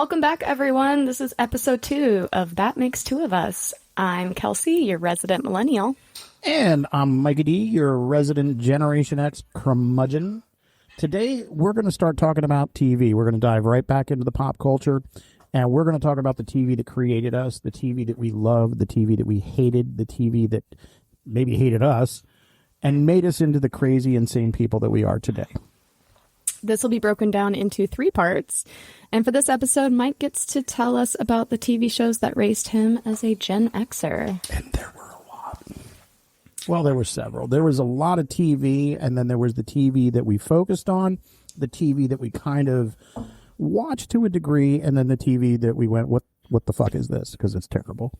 welcome back, everyone. This is episode 2 of That Makes Two of Us. I'm Kelsey, your resident millennial. And I'm Mikey D, your resident Generation X curmudgeon. Today, we're going to start talking about TV. We're going to dive right back into the pop culture, and we're going to talk about the TV that created us, the TV that we loved, the TV that we hated, the TV that maybe hated us, and made us into the crazy, insane people that we are today. This will be broken down into 3 parts. And for this episode, Mike gets to tell us about the TV shows that raised him as a Gen Xer. And there were a lot. Well, there were several. There was a lot of TV, and then there was the TV that we focused on, the TV that we kind of watched to a degree, and then the TV that we went, what the fuck is this? Because it's terrible.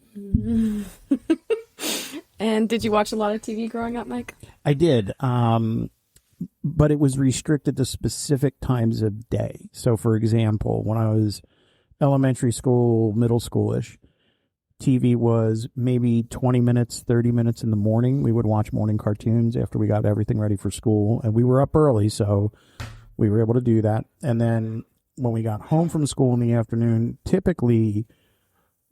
And did you watch a lot of TV growing up, Mike? I did. But it was restricted to specific times of day. So, for example, when I was elementary school, middle schoolish, TV was maybe 20 minutes, 30 minutes in the morning. We would watch morning cartoons after we got everything ready for school. And we were up early, so we were able to do that. And then when we got home from school in the afternoon, typically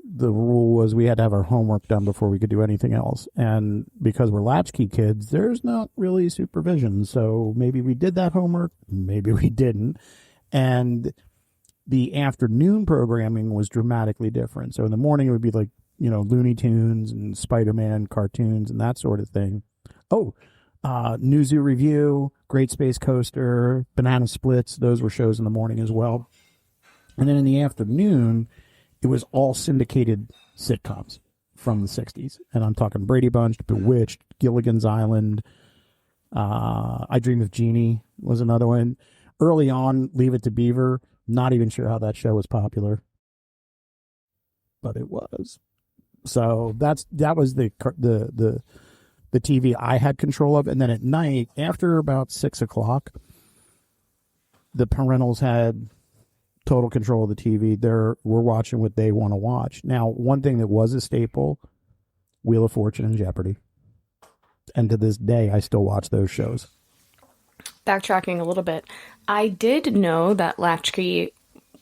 the rule was we had to have our homework done before we could do anything else. And because we're latchkey kids, there's not really supervision. So maybe we did that homework, maybe we didn't. And the afternoon programming was dramatically different. So in the morning, it would be like, Looney Tunes and Spider-Man cartoons and that sort of thing. Oh, New Zoo Review, Great Space Coaster, Banana Splits. Those were shows in the morning as well. And then in the afternoon, it was all syndicated sitcoms from the 60s. And I'm talking Brady Bunch, Bewitched, Gilligan's Island. I Dream of Jeannie was another one. Early on, Leave It to Beaver. Not even sure how that show was popular. But it was. So that was the TV I had control of. And then at night, after about 6 o'clock, the parentals had total control of the TV. We're watching what they want to watch. Now, one thing that was a staple, Wheel of Fortune and Jeopardy. And to this day, I still watch those shows. Backtracking a little bit, I did know that latchkey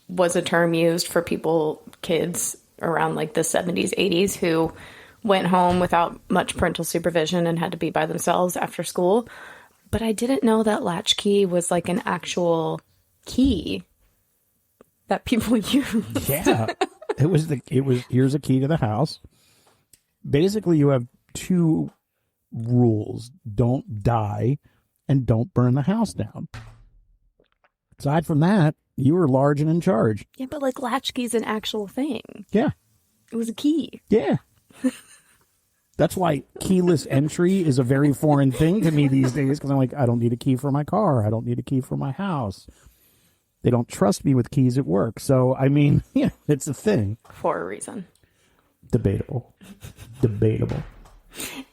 was a term used for kids around like the 70s, 80s who went home without much parental supervision and had to be by themselves after school. But I didn't know that latchkey was like an actual key that people use. Yeah. It was here's a key to the house. Basically, you have 2 rules. Don't die and don't burn the house down. Aside from that, you were large and in charge. Yeah, but like latchkey's an actual thing. Yeah. It was a key. Yeah. That's why keyless entry is a very foreign thing to me these days, because I'm like, I don't need a key for my car. I don't need a key for my house. They don't trust me with keys at work. So, I mean, yeah, it's a thing. For a reason. Debatable.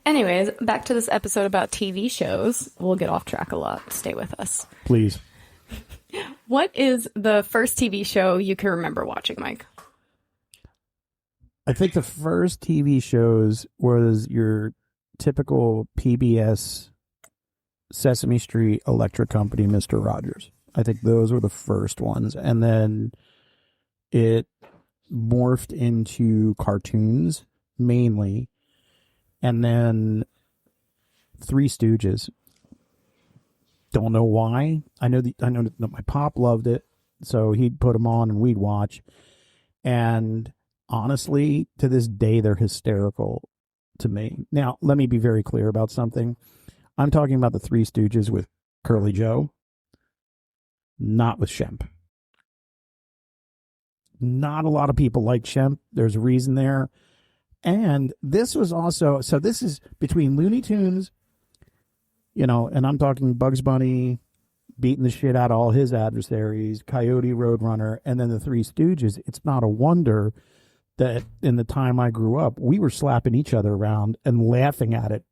Anyways, back to this episode about TV shows. We'll get off track a lot. Stay with us. Please. What is the first TV show you can remember watching, Mike? I think the first TV shows was your typical PBS Sesame Street Electric Company, Mr. Rogers. I think those were the first ones. And then it morphed into cartoons, mainly. And then Three Stooges. Don't know why. I know that my pop loved it, so he'd put them on and we'd watch. And honestly, to this day, they're hysterical to me. Now, let me be very clear about something. I'm talking about the Three Stooges with Curly Joe. Not with Shemp. Not a lot of people like Shemp. There's a reason there. And this was also, so this is between Looney Tunes, and I'm talking Bugs Bunny beating the shit out of all his adversaries, Coyote, Roadrunner, and then the Three Stooges. It's not a wonder that in the time I grew up, we were slapping each other around and laughing at it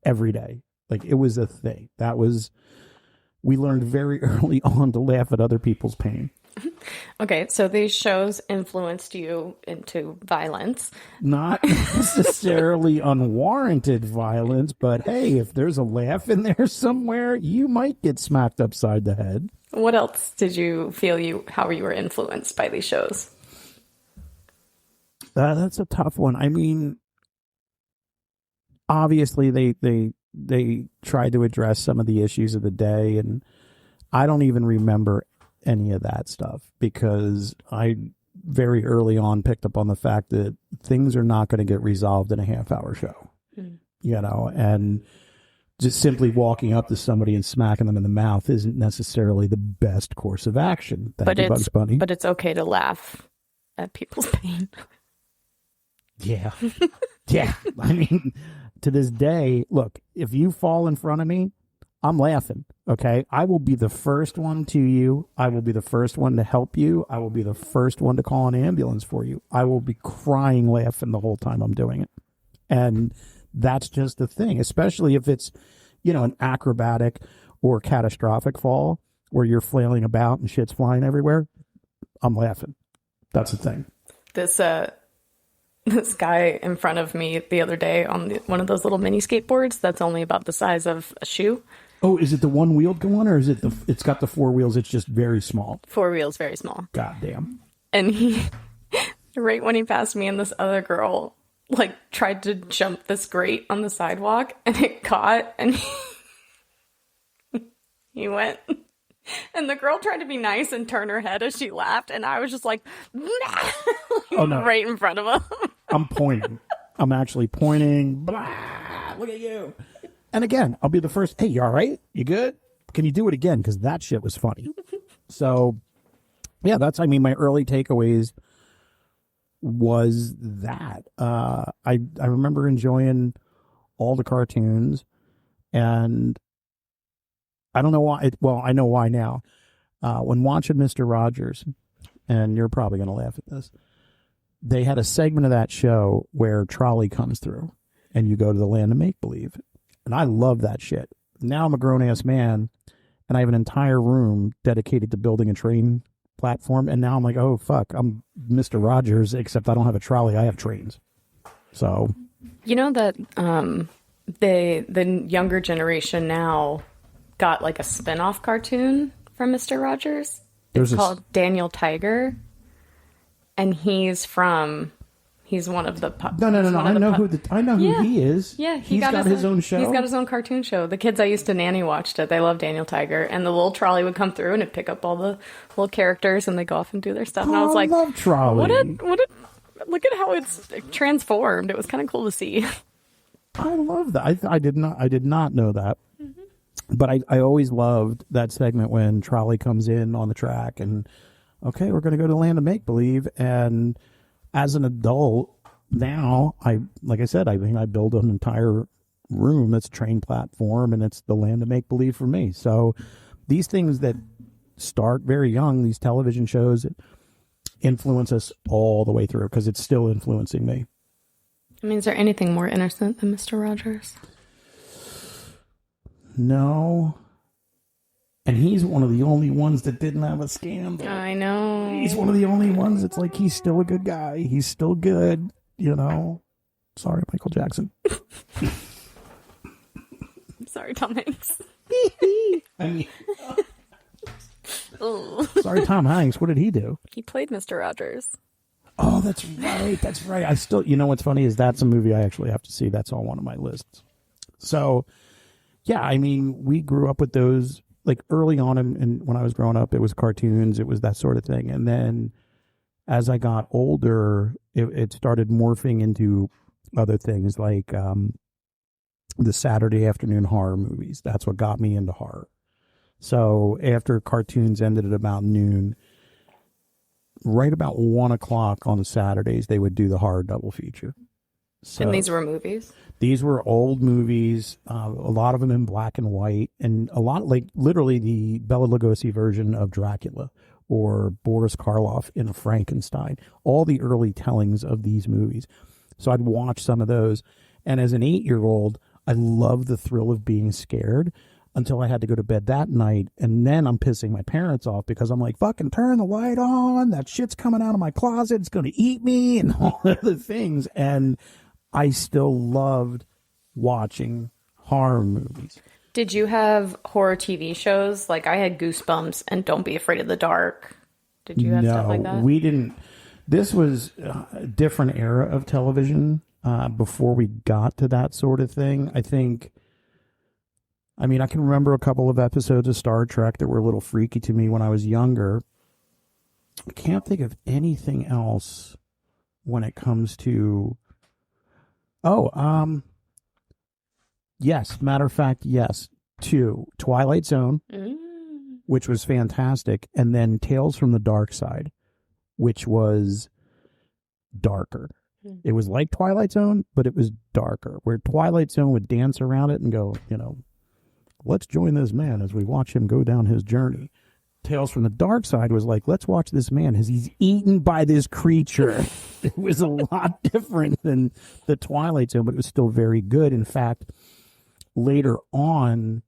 every day. Like, it was a thing. We learned very early on to laugh at other people's pain. Okay, so these shows influenced you into violence. Not necessarily unwarranted violence, but hey, if there's a laugh in there somewhere, you might get smacked upside the head. What else did you feel how you were influenced by these shows? That's a tough one. I mean, obviously they tried to address some of the issues of the day, and I don't even remember any of that stuff because I very early on picked up on the fact that things are not going to get resolved in a half-hour show. You know, and just simply walking up to somebody and smacking them in the mouth isn't necessarily the best course of action. Thank you, Bugs Bunny. But it's okay to laugh at people's pain. Yeah. Yeah. I mean, to this day, look, if you fall in front of me, I'm laughing. Okay. I will be the first one to you. I will be the first one to help you. I will be the first one to call an ambulance for you. I will be crying laughing the whole time I'm doing it. And that's just the thing, especially if it's, you know, an acrobatic or catastrophic fall where you're flailing about and shit's flying everywhere. I'm laughing. That's the thing. This guy in front of me the other day on one of those little mini skateboards that's only about the size of a shoe. Oh, is it the one-wheeled one, or is it it's got the four wheels, it's just very small? Four wheels, very small. God damn. And he, right when he passed me and this other girl, like, tried to jump this grate on the sidewalk, and it caught, and he went. And the girl tried to be nice and turn her head as she laughed, and I was just like, oh, no. Right in front of him. I'm pointing. I'm actually pointing. Blah, look at you. And again, I'll be the first. Hey, you all right? You good? Can you do it again? Because that shit was funny. So, yeah, I mean, my early takeaways was that. I remember enjoying all the cartoons, and I don't know why. Well, I know why now. When watching Mr. Rogers, and you're probably going to laugh at this, they had a segment of that show where Trolley comes through, and you go to the land of make-believe. And I love that shit. Now I'm a grown-ass man, and I have an entire room dedicated to building a train platform, and now I'm like, oh, fuck, I'm Mr. Rogers, except I don't have a trolley, I have trains. So... You know that the younger generation now got like a spin-off cartoon from Mr. Rogers. It's called Daniel Tiger, and he's one of the No. I know who he is. Yeah, he's got his own show. He's got his own cartoon show. The kids I used to nanny watched it. They love Daniel Tiger, and the little trolley would come through and it'd pick up all the little characters, and they go off and do their stuff. And I was like, I love Trolley. Look at how it's transformed. It was kind of cool to see. I love that. I did not know that. Mm-hmm. But I always loved that segment when Trolley comes in on the track and, okay, we're going to go to the land of make-believe. And as an adult now, like I said, I think I build an entire room that's a train platform, and it's the land of make-believe for me. So these things that start very young, these television shows, influence us all the way through because it's still influencing me. I mean, is there anything more innocent than Mr. Rogers? No. And he's one of the only ones that didn't have a scandal. I know. He's one of the only ones that's like, he's still a good guy. He's still good, you know. Sorry, Michael Jackson. Sorry, Tom Hanks. I mean... Sorry, Tom Hanks. What did he do? He played Mr. Rogers. Oh, that's right. That's right. I still, you know what's funny is that's a movie I actually have to see. That's on one of my lists. So, yeah, I mean, we grew up with those, like early on and when I was growing up, it was cartoons. It was that sort of thing. And then as I got older, it started morphing into other things like the Saturday afternoon horror movies. That's what got me into horror. So after cartoons ended at about noon, right about 1 o'clock on Saturdays, they would do the horror double feature. So and these were movies? These were old movies, a lot of them in black and white, and a lot like literally the Bela Lugosi version of Dracula or Boris Karloff in Frankenstein, all the early tellings of these movies. So I'd watch some of those. And as an 8-year-old, I loved the thrill of being scared. Until I had to go to bed that night, and then I'm pissing my parents off because I'm like, fucking turn the light on, that shit's coming out of my closet, it's going to eat me, and all other things. And I still loved watching horror movies. Did you have horror TV shows? Like I had Goosebumps and Don't Be Afraid of the Dark. Did you have stuff like that? We didn't. This was a different era of television before we got to that sort of thing. I can remember a couple of episodes of Star Trek that were a little freaky to me when I was younger. I can't think of anything else when it comes to... yes, matter of fact, yes. 2, Twilight Zone, which was fantastic, and then Tales from the Dark Side, which was darker. It was like Twilight Zone, but it was darker, where Twilight Zone would dance around it and go, let's join this man as we watch him go down his journey. Tales from the Dark Side was like, let's watch this man as he's eaten by this creature. It was a lot different than the Twilight Zone, but it was still very good. In fact, later on,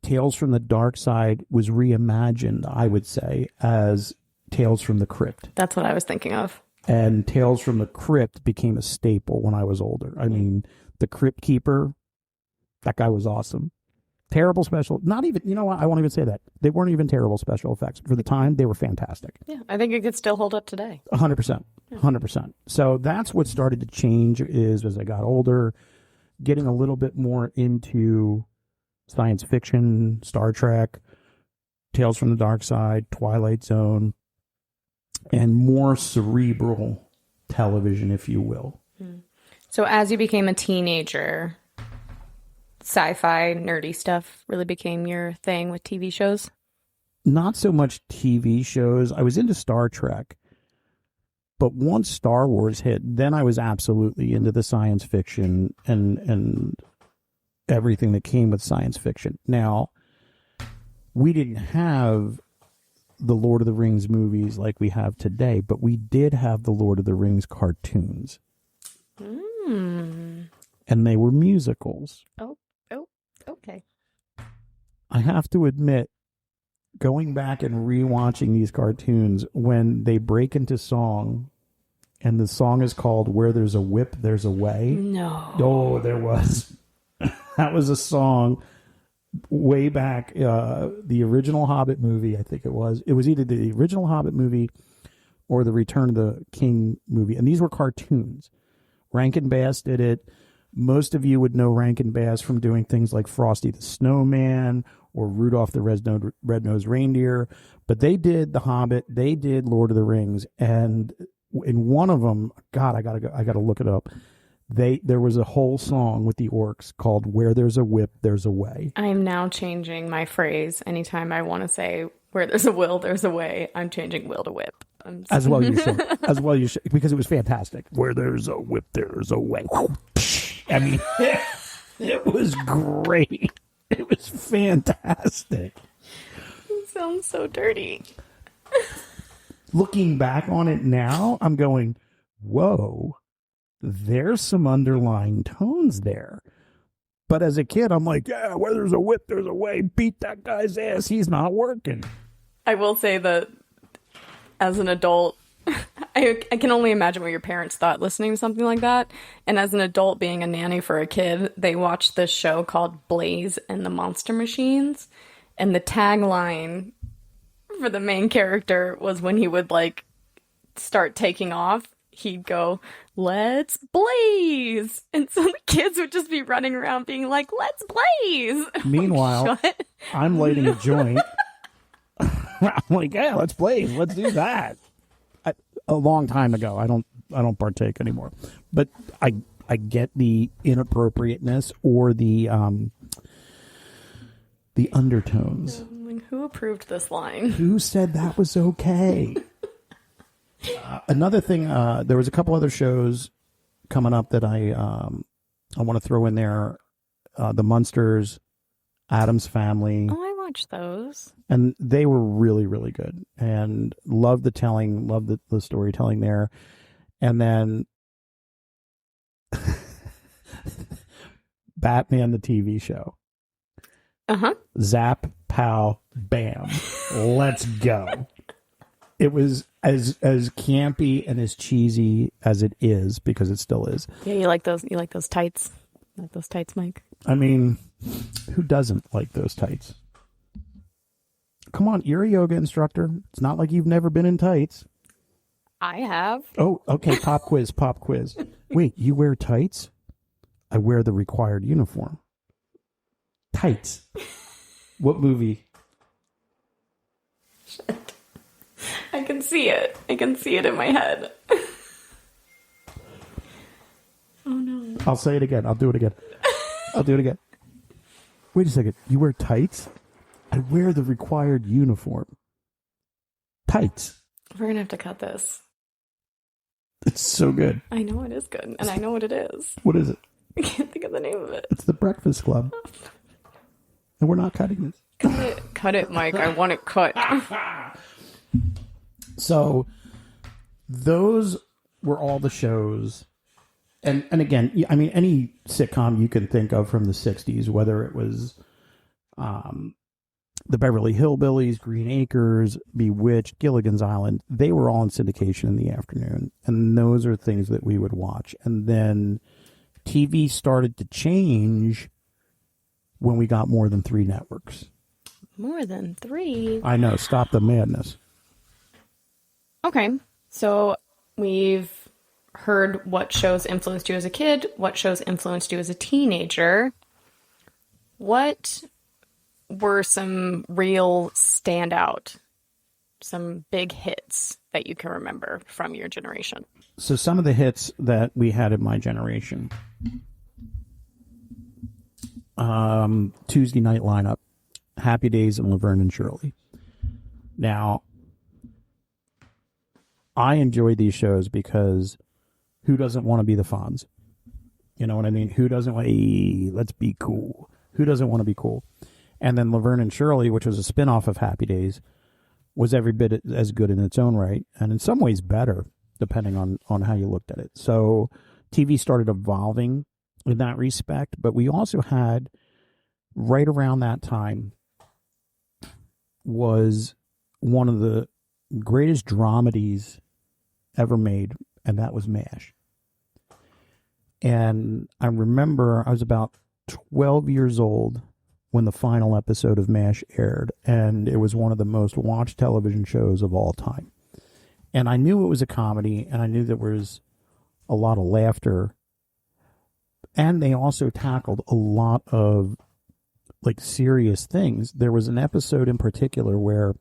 Tales from the Dark Side was reimagined, I would say, as Tales from the Crypt. That's what I was thinking of. And Tales from the Crypt became a staple when I was older. I mean, the Crypt Keeper, that guy was awesome. Terrible special, not even, you know what, I won't even say that. They weren't even terrible special effects. For the time, they were fantastic. Yeah, I think it could still hold up today. 100%. 100%. So that's what started to change is as I got older, getting a little bit more into science fiction, Star Trek, Tales from the Dark Side, Twilight Zone, and more cerebral television, if you will. So as you became a teenager, sci-fi, nerdy stuff really became your thing with TV shows? Not so much TV shows. I was into Star Trek. But once Star Wars hit, then I was absolutely into the science fiction and everything that came with science fiction. Now, we didn't have the Lord of the Rings movies like we have today, but we did have the Lord of the Rings cartoons. And they were musicals. Oh, okay. I have to admit, going back and rewatching these cartoons, when they break into song, and the song is called Where There's a Whip, There's a Way. No. Oh, there was. That was a song way back, the original Hobbit movie, I think it was. It was either the original Hobbit movie or the Return of the King movie. And these were cartoons. Rankin Bass did it. Most of you would know Rankin Bass from doing things like Frosty the Snowman or Rudolph the Red-Nosed Reindeer. But they did The Hobbit. They did Lord of the Rings. And in one of them, God, I gotta look it up. There was a whole song with the orcs called Where There's a Whip, There's a Way. I am now changing my phrase. Anytime I want to say where there's a will, there's a way, I'm changing will to whip. As well you should. As well you should. Because it was fantastic. Where there's a whip, there's a way. I mean, it was great. It was fantastic. It sounds so dirty. Looking back on it now, I'm going, whoa, there's some underlying tones there. But as a kid, I'm like, yeah, where there's a whip, there's a way. Beat that guy's ass. He's not working. I will say that as an adult, I can only imagine what your parents thought listening to something like that. And as an adult being a nanny for a kid, they watched this show called Blaze and the Monster Machines. And the tagline for the main character was when he would start taking off, he'd go, "Let's blaze." And so the kids would just be running around being like, "Let's blaze." Meanwhile, I'm lighting a joint. I'm like, yeah, let's blaze. Let's do that. A long time ago. I don't partake anymore. But I get the inappropriateness or the undertones. Who approved this line? Who said that was okay? Another thing, there was a couple other shows coming up that I want to throw in there. The Munsters, Addams Family. Oh, I watched those. And they were really, really good. And loved the telling, loved the storytelling there. And then Batman, the TV show. Uh-huh. Zap, pow, bam. Let's go. It was as campy and as cheesy as it is, because it still is. Yeah, you like those tights? Like those tights, Mike? I mean, who doesn't like those tights? Come on, you're a yoga instructor. It's not like you've never been in tights. I have. Oh, okay. Pop quiz, pop quiz. Wait, you wear tights? I wear the required uniform. Tights. What movie? I can see it. I can see it in my head. Oh no. I'll say it again. I'll do it again. I'll do it again. Wait a second. You wear tights? I wear the required uniform. Tights. We're gonna have to cut this. It's so good. I know it is good, and I know what it is. What is it? I can't think of the name of it. It's the Breakfast Club. And we're not cutting this. Cut it, Mike. I want it cut. So those were all the shows. And again, I mean, any sitcom you can think of from the 60s, whether it was the Beverly Hillbillies, Green Acres, Bewitched, Gilligan's Island, they were all in syndication in the afternoon. And those are things that we would watch. And then TV started to change when we got more than 3 networks. More than 3? I know. Stop the madness. Okay. So we've heard what shows influenced you as a kid, what shows influenced you as a teenager. What were some real standout, some big hits that you can remember from your generation? So some of the hits that we had in my generation. Tuesday night lineup, Happy Days and Laverne and Shirley. Now, I enjoy these shows because who doesn't want to be the Fonz? You know what I mean? Who doesn't want, hey, let's be cool. Who doesn't want to be cool? And then Laverne and Shirley, which was a spinoff of Happy Days, was every bit as good in its own right, and in some ways better, depending on how you looked at it. So TV started evolving in that respect, but we also had, right around that time, was one of the greatest dramedies ever made, and that was MASH. And I remember I was about 12 years old when the final episode of MASH aired, and it was one of the most watched television shows of all time. And I knew it was a comedy, and I knew there was a lot of laughter, and they also tackled a lot of like serious things. There was an episode in particular where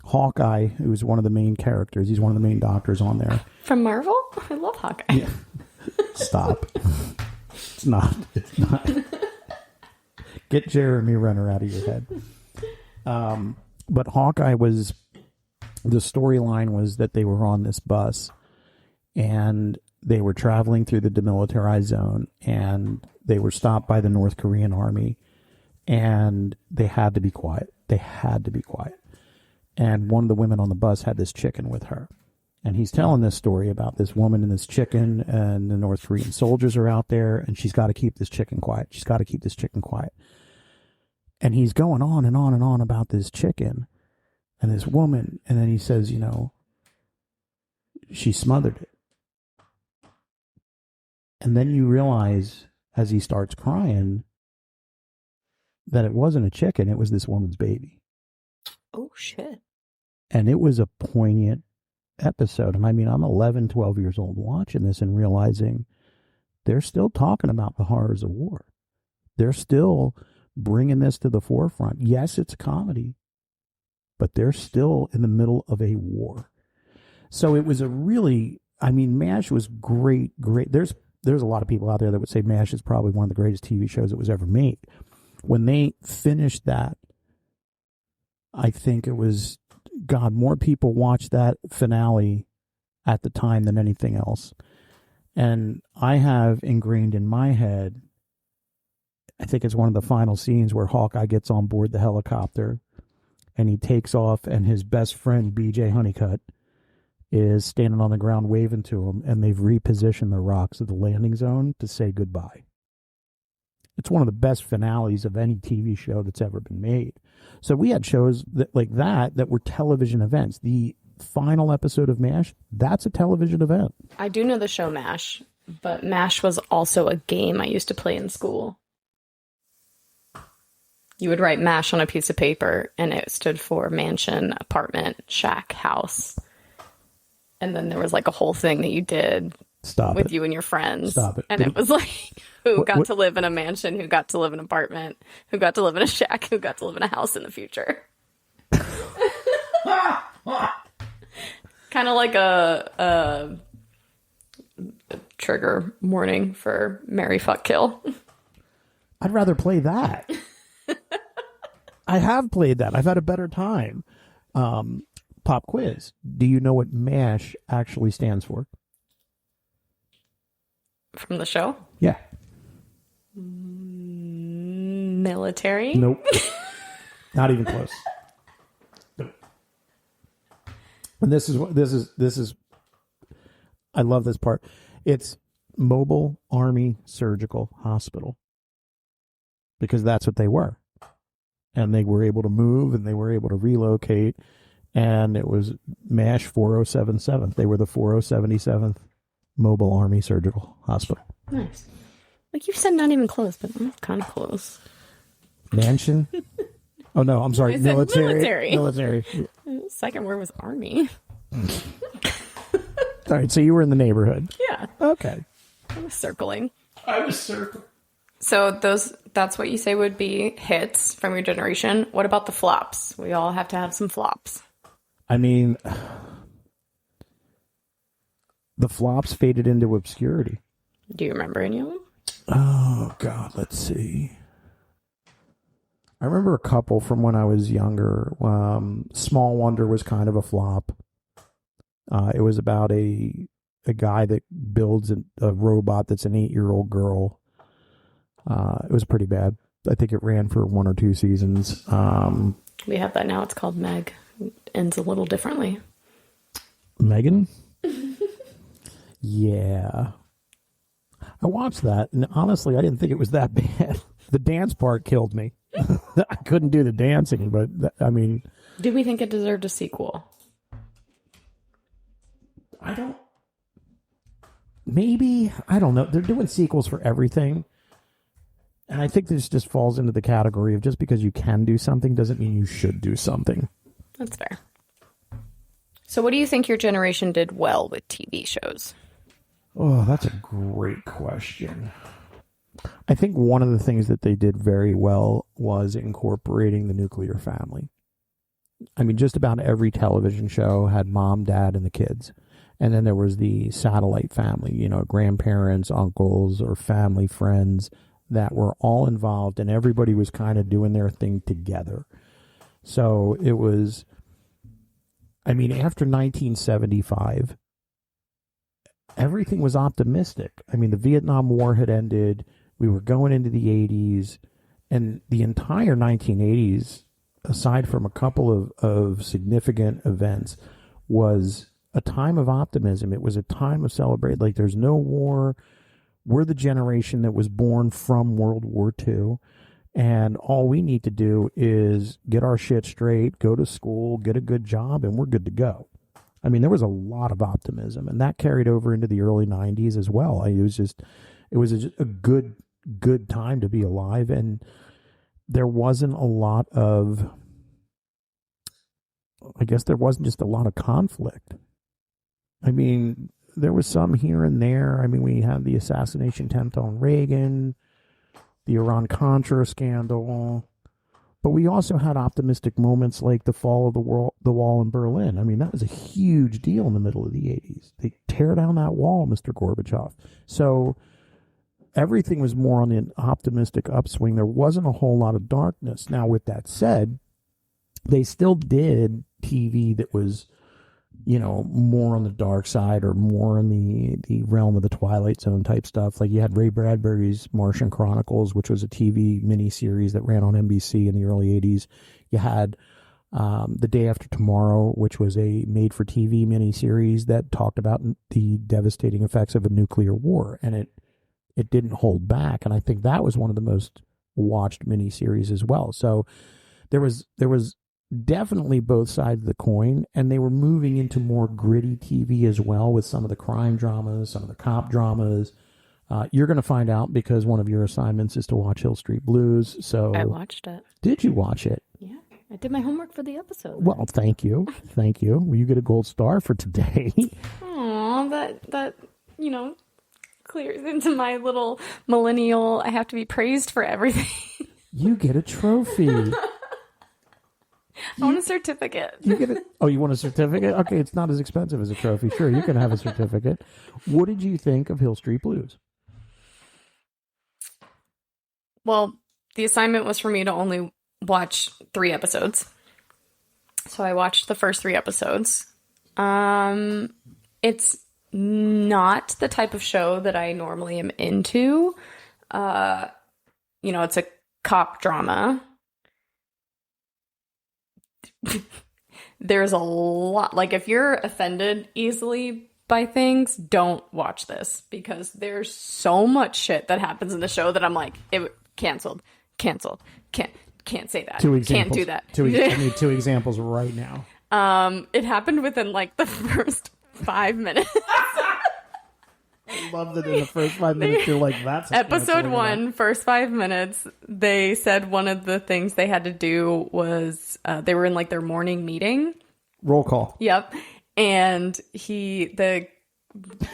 Hawkeye, who's one of the main characters, he's one of the main doctors on there. From Marvel? I love Hawkeye. Yeah. Stop. It's not. Get Jeremy Renner out of your head. But Hawkeye was, the storyline was that they were on this bus and they were traveling through the demilitarized zone and they were stopped by the North Korean army and they had to be quiet. They had to be quiet. And one of the women on the bus had this chicken with her. And he's telling this story about this woman and this chicken, and the North Korean soldiers are out there, and she's got to keep this chicken quiet. She's got to keep this chicken quiet. And he's going on and on and on about this chicken and this woman. And then he says, you know, she smothered it. And then you realize, as he starts crying, that it wasn't a chicken, it was this woman's baby. Oh, shit. And it was a poignant episode. And I mean, I'm 11, 12 years old watching this and realizing they're still talking about the horrors of war. They're still bringing this to the forefront. Yes, it's a comedy, but they're still in the middle of a war. So it was a really, I mean, MASH was great. There's a lot of people out there that would say MASH is probably one of the greatest TV shows that was ever made. When they finished that, I think it was, God, more people watched that finale at the time than anything else. And I have ingrained in my head, I think it's one of the final scenes where Hawkeye gets on board the helicopter and he takes off, and his best friend, BJ Honeycutt, is standing on the ground waving to him, and they've repositioned the rocks of the landing zone to say goodbye. It's one of the best finales of any TV show that's ever been made. So we had shows that like that were television events. The final episode of MASH, that's a television event. I do know the show MASH, but MASH was also a game I used to play in school. You would write MASH on a piece of paper, and it stood for mansion, apartment, shack, house. And then there was like a whole thing that you did Stop with it. you and your friends. Stop it. And it was like who got what- to live in a mansion, who got to live in an apartment, who got to live in a shack, who got to live in a house in the future. Kind of like a trigger warning for Marry Fuck Kill. I'd rather play that. I have played that. I've had a better time. Pop quiz. Do you know what MASH actually stands for? From the show? Yeah. Military? Nope. Not even close. Nope. And this is I love this part. It's Mobile Army Surgical Hospital. Because that's what they were. And they were able to move and they were able to relocate. And it was MASH 4077th. They were the 4077th Mobile Army Surgical Hospital. Nice. Like you said, not even close, but kind of close. Mansion? Oh, no, I'm sorry. I said Military. military. The second word was army. All right, so you were in the neighborhood. Yeah. Okay. I was circling. I was circling. So that's what you say would be hits from your generation. What about the flops? We all have to have some flops. I mean, the flops faded into obscurity. Do you remember any of them? Oh, God, let's see. I remember a couple from when I was younger. Small Wonder was kind of a flop. It was about a guy that builds a robot that's an 8-year-old girl. It was pretty bad. I think it ran for 1 or 2 seasons. We have that now. It's called Meg. It ends a little differently. Megan? Yeah. I watched that, and honestly, I didn't think it was that bad. The dance part killed me. I couldn't do the dancing, but, I mean... Do we think it deserved a sequel? I don't... Maybe. I don't know. They're doing sequels for everything. And I think this just falls into the category of just because you can do something doesn't mean you should do something. That's fair. So what do you think your generation did well with TV shows? Oh, that's a great question. I think one of the things that they did very well was incorporating the nuclear family. I mean, just about every television show had mom, dad, and the kids. And then there was the satellite family, you know, grandparents, uncles, or family friends that were all involved, and everybody was kind of doing their thing together. So it was, I mean, after 1975, everything was optimistic. I mean, the Vietnam War had ended. We were going into the 80s, and the entire 1980s, aside from a couple of significant events, was a time of optimism. It was a time of celebrate. Like, there's no war. We're the generation that was born from World War II. And all we need to do is get our shit straight, go to school, get a good job, and we're good to go. I mean, there was a lot of optimism, and that carried over into the early 90s as well. It was a good time to be alive. And there wasn't a lot of, I guess there wasn't just a lot of conflict. I mean, there was some here and there. I mean, we had the assassination attempt on Reagan, the Iran-Contra scandal, but we also had optimistic moments like the fall of the wall in Berlin. I mean, that was a huge deal in the middle of the 80s. They tear down that wall, Mr. Gorbachev. So everything was more on the optimistic upswing. There wasn't a whole lot of darkness. Now, with that said, they still did TV that was, you know, more on the dark side or more in the realm of the Twilight Zone type stuff. Like you had Ray Bradbury's Martian Chronicles, which was a TV miniseries that ran on NBC in the early 80s. You had The Day After Tomorrow, which was a made-for-TV miniseries that talked about the devastating effects of a nuclear war. And it didn't hold back. And I think that was one of the most watched miniseries as well. So there was definitely both sides of the coin, and they were moving into more gritty TV as well with some of the crime dramas, some of the cop dramas. You're going to find out because one of your assignments is to watch Hill Street Blues. So I watched it. Did you watch it? Yeah. I did my homework for the episode. Well, thank you. Thank you. Well, you get a gold star for today. Aw, that clears into my little millennial. I have to be praised for everything. You get a trophy. I want a certificate. You get you want a certificate? Okay, it's not as expensive as a trophy. Sure, you can have a certificate. What did you think of Hill Street Blues? Well, the assignment was for me to only watch 3 episodes. So I watched the first 3 episodes. It's not the type of show that I normally am into. It's a cop drama. There's a lot, like, if you're offended easily by things, don't watch this, because there's so much shit that happens in the show that I'm like, canceled, can't say that, 2 examples. Can't do that. I need 2 examples right now. It happened within like the first 5 minutes. I love that in the first 5 minutes you're like, that's episode 1, first 5 minutes. They said one of the things they had to do was they were in like their morning meeting. Roll call. Yep. And he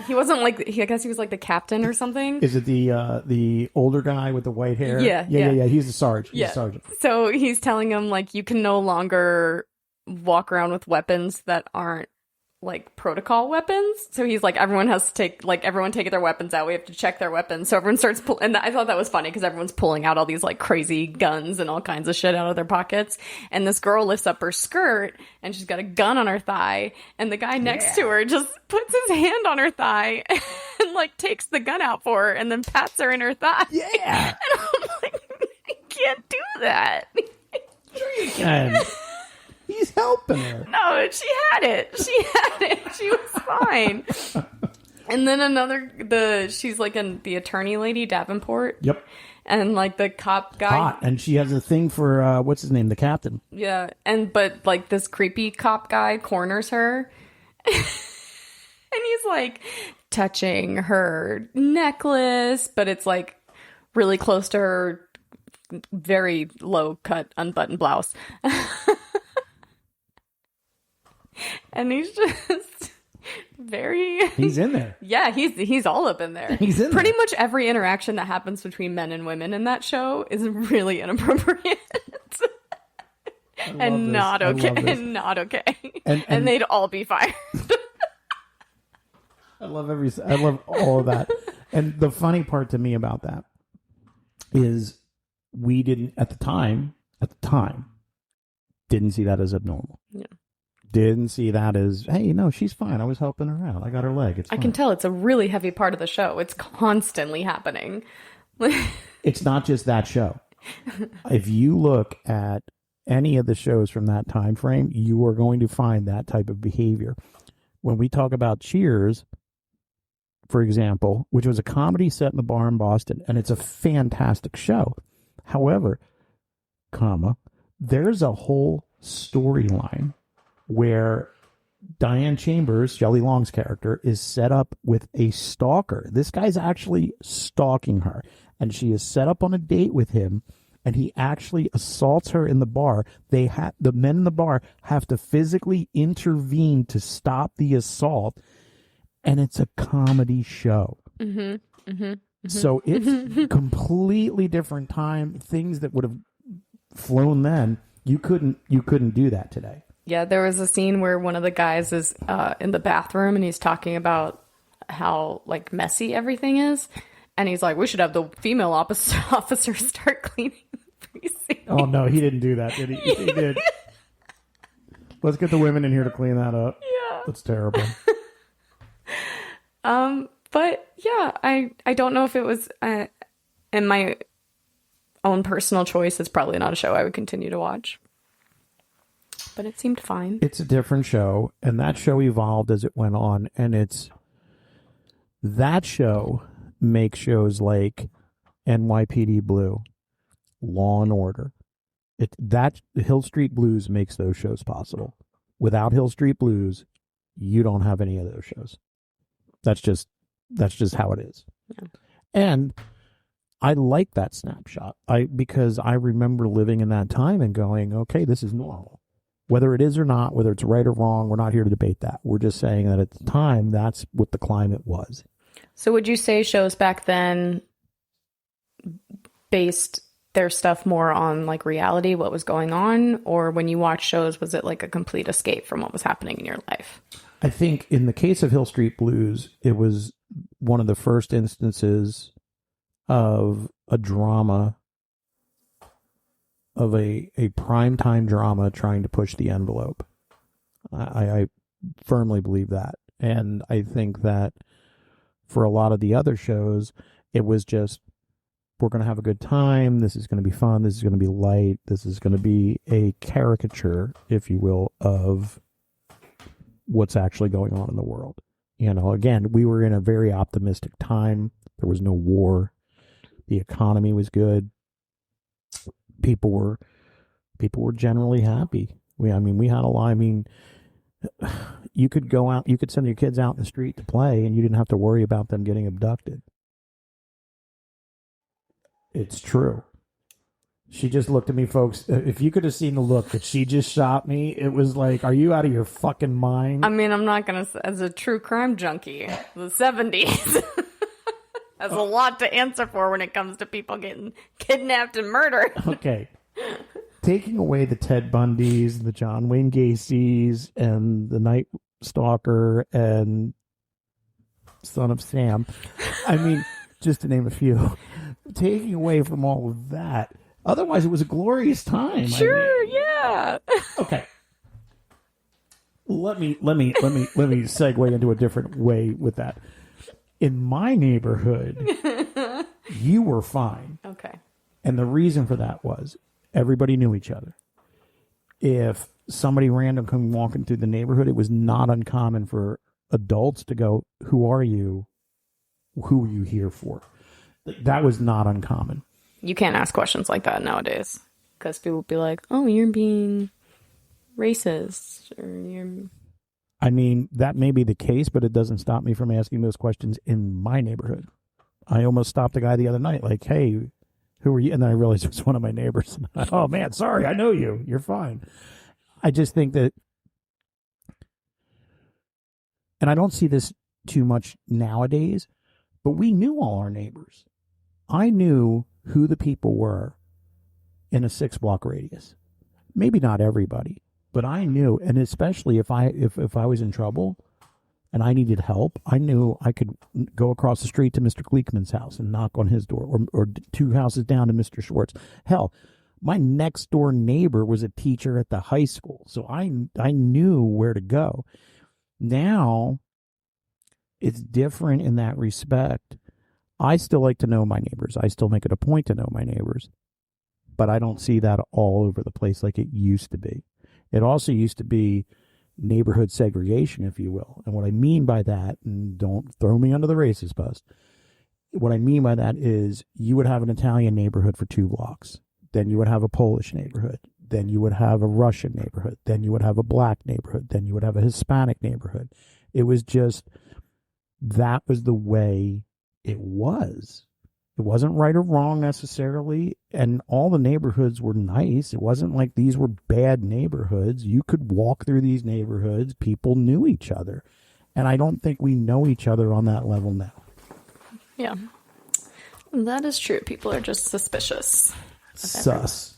wasn't like, I guess he was like the captain or something. Is it the older guy with the white hair? Yeah. He's the sergeant. Yeah. He's a sergeant. So he's telling him, like, you can no longer walk around with weapons that aren't like protocol weapons. So he's like, everyone take their weapons out. We have to check their weapons. So everyone starts and I thought that was funny because everyone's pulling out all these like crazy guns and all kinds of shit out of their pockets. And this girl lifts up her skirt and she's got a gun on her thigh. And the guy next to her just puts his hand on her thigh and like takes the gun out for her and then pats her in her thigh. Yeah. And I'm like, I can't do that. Sure you can. He's helping her. No, she had it. She was fine. And then she's like the attorney lady, Davenport. Yep. And like the cop guy. Hot. And she has a thing for, what's his name? The captain. Yeah. But like this creepy cop guy corners her. And he's like touching her necklace, but it's like really close to her very low cut unbuttoned blouse. And he's just very... He's in there. Yeah, he's all up in there. He's in Pretty there. much every interaction that happens between men and women in that show is really inappropriate. And not okay. And not okay. And they'd all be fired. I love all of that. And the funny part to me about that is we didn't, at the time, didn't see that as abnormal. Yeah. Didn't see that as, hey, no, she's fine. I was helping her out. I got her leg. It's fine. I can tell it's a really heavy part of the show. It's constantly happening. It's not just that show. If you look at any of the shows from that time frame, you are going to find that type of behavior. When we talk about Cheers, for example, which was a comedy set in the bar in Boston, and it's a fantastic show. However, there's a whole storyline where Diane Chambers, Shelley Long's character, is set up with a stalker. This guy's actually stalking her, and she is set up on a date with him, and he actually assaults her in the bar. The men in the bar have to physically intervene to stop the assault, and it's a comedy show. Mm-hmm. Mm-hmm. Mm-hmm. So it's completely different time. Things that would have flown then, you couldn't do that today. Yeah, there was a scene where one of the guys is in the bathroom and he's talking about how like messy everything is. And he's like, we should have the female officer start cleaning the precinct. Oh, no, he didn't do that, did he? Yeah. He did. Let's get the women in here to clean that up. Yeah. That's terrible. But yeah, I don't know if it was in my own personal choice. It's probably not a show I would continue to watch. But it seemed fine. It's a different show, and that show evolved as it went on, and that show makes shows like NYPD Blue, Law and Order. Hill Street Blues makes those shows possible. Without Hill Street Blues, you don't have any of those shows. That's just how it is. Yeah. And I like that snapshot. Because I remember living in that time and going, okay, this is normal. Whether it is or not, whether it's right or wrong, we're not here to debate that. We're just saying that at the time, that's what the climate was. So would you say shows back then based their stuff more on like reality, what was going on? Or when you watch shows, was it like a complete escape from what was happening in your life? I think in the case of Hill Street Blues, it was one of the first instances of a drama, of a primetime drama trying to push the envelope. I firmly believe that. And I think that for a lot of the other shows, it was just, we're going to have a good time. This is going to be fun. This is going to be light. This is going to be a caricature, if you will, of what's actually going on in the world. You know, again, we were in a very optimistic time. There was no war. The economy was good. People were generally happy. We had a lot. I mean, you could go out, you could send your kids out in the street to play, and you didn't have to worry about them getting abducted. It's true. She just looked at me, folks. If you could have seen the look that she just shot me, it was like, are you out of your fucking mind? I mean, I'm not going to, as a true crime junkie, the 70s has a lot to answer for when it comes to people getting kidnapped and murdered. Okay. Taking away the Ted Bundys, the John Wayne Gacy's, and the Night Stalker, and Son of Sam. I mean, just to name a few. Taking away from all of that. Otherwise, it was a glorious time. Sure, yeah. Okay. Let me segue into a different way with that. In my neighborhood, you were fine. Okay. And the reason for that was everybody knew each other. If somebody random come walking through the neighborhood, it was not uncommon for adults to go, "Who are you? Who are you here for?" That was not uncommon. You can't ask questions like that nowadays because people will be like, "Oh, you're being racist," or "You're." I mean, that may be the case, but it doesn't stop me from asking those questions in my neighborhood. I almost stopped a guy the other night, like, "Hey, who are you?" And then I realized it was one of my neighbors. Oh, man, sorry, I know you. You're fine. I just think that, and I don't see this too much nowadays, but we knew all our neighbors. I knew who the people were in a 6-block radius. Maybe not everybody, but I knew, and especially if I was in trouble and I needed help, I knew I could go across the street to Mr. Gleekman's house and knock on his door, or 2 houses down to Mr. Schwartz. Hell, my next door neighbor was a teacher at the high school, so I knew where to go. Now, it's different in that respect. I still like to know my neighbors. I still make it a point to know my neighbors. But I don't see that all over the place like it used to be. It also used to be neighborhood segregation, if you will. And what I mean by that, and don't throw me under the racist bus, what I mean by that is you would have an Italian neighborhood for 2 blocks. Then you would have a Polish neighborhood. Then you would have a Russian neighborhood. Then you would have a black neighborhood. Then you would have a Hispanic neighborhood. It was just, that was the way it was. It wasn't right or wrong necessarily, and all the neighborhoods were nice. It wasn't like these were bad neighborhoods. You could walk through these neighborhoods. People knew each other, and I don't think we know each other on that level now. Yeah, that is true. People are just suspicious. Sus.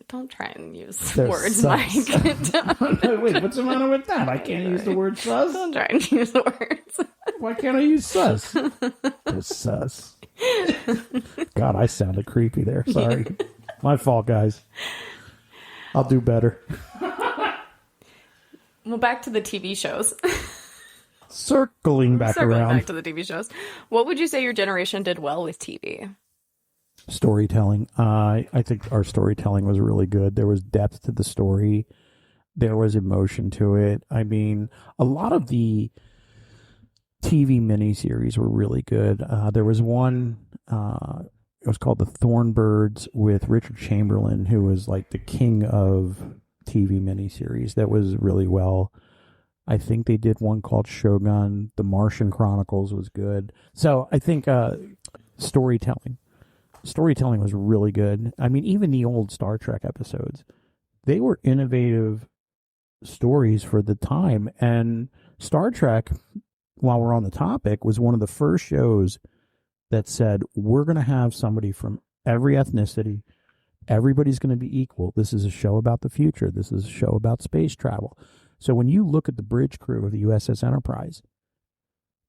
Don't try and use They're words, sus. Mike. Wait, what's the matter with that? I can't use the word sus? Don't try and use the words. Why can't I use sus? They're sus. God, I sounded creepy there. Sorry. My fault, guys. I'll do better. Well, back to the TV shows. Circling back around. Back to the TV shows. What would you say your generation did well with TV? Storytelling. I think our storytelling was really good. There was depth to the story. There was emotion to it. I mean, a lot of the TV miniseries were really good. There was one, it was called The Thornbirds with Richard Chamberlain, who was like the king of TV miniseries. That was really well. I think they did one called Shogun. The Martian Chronicles was good. So I think storytelling. storytelling was really good. I mean, even the old Star Trek episodes, they were innovative stories for the time. And Star Trek, while we're on the topic, was one of the first shows that said, we're going to have somebody from every ethnicity. Everybody's going to be equal. This is a show about the future. This is a show about space travel. So when you look at the bridge crew of the USS Enterprise,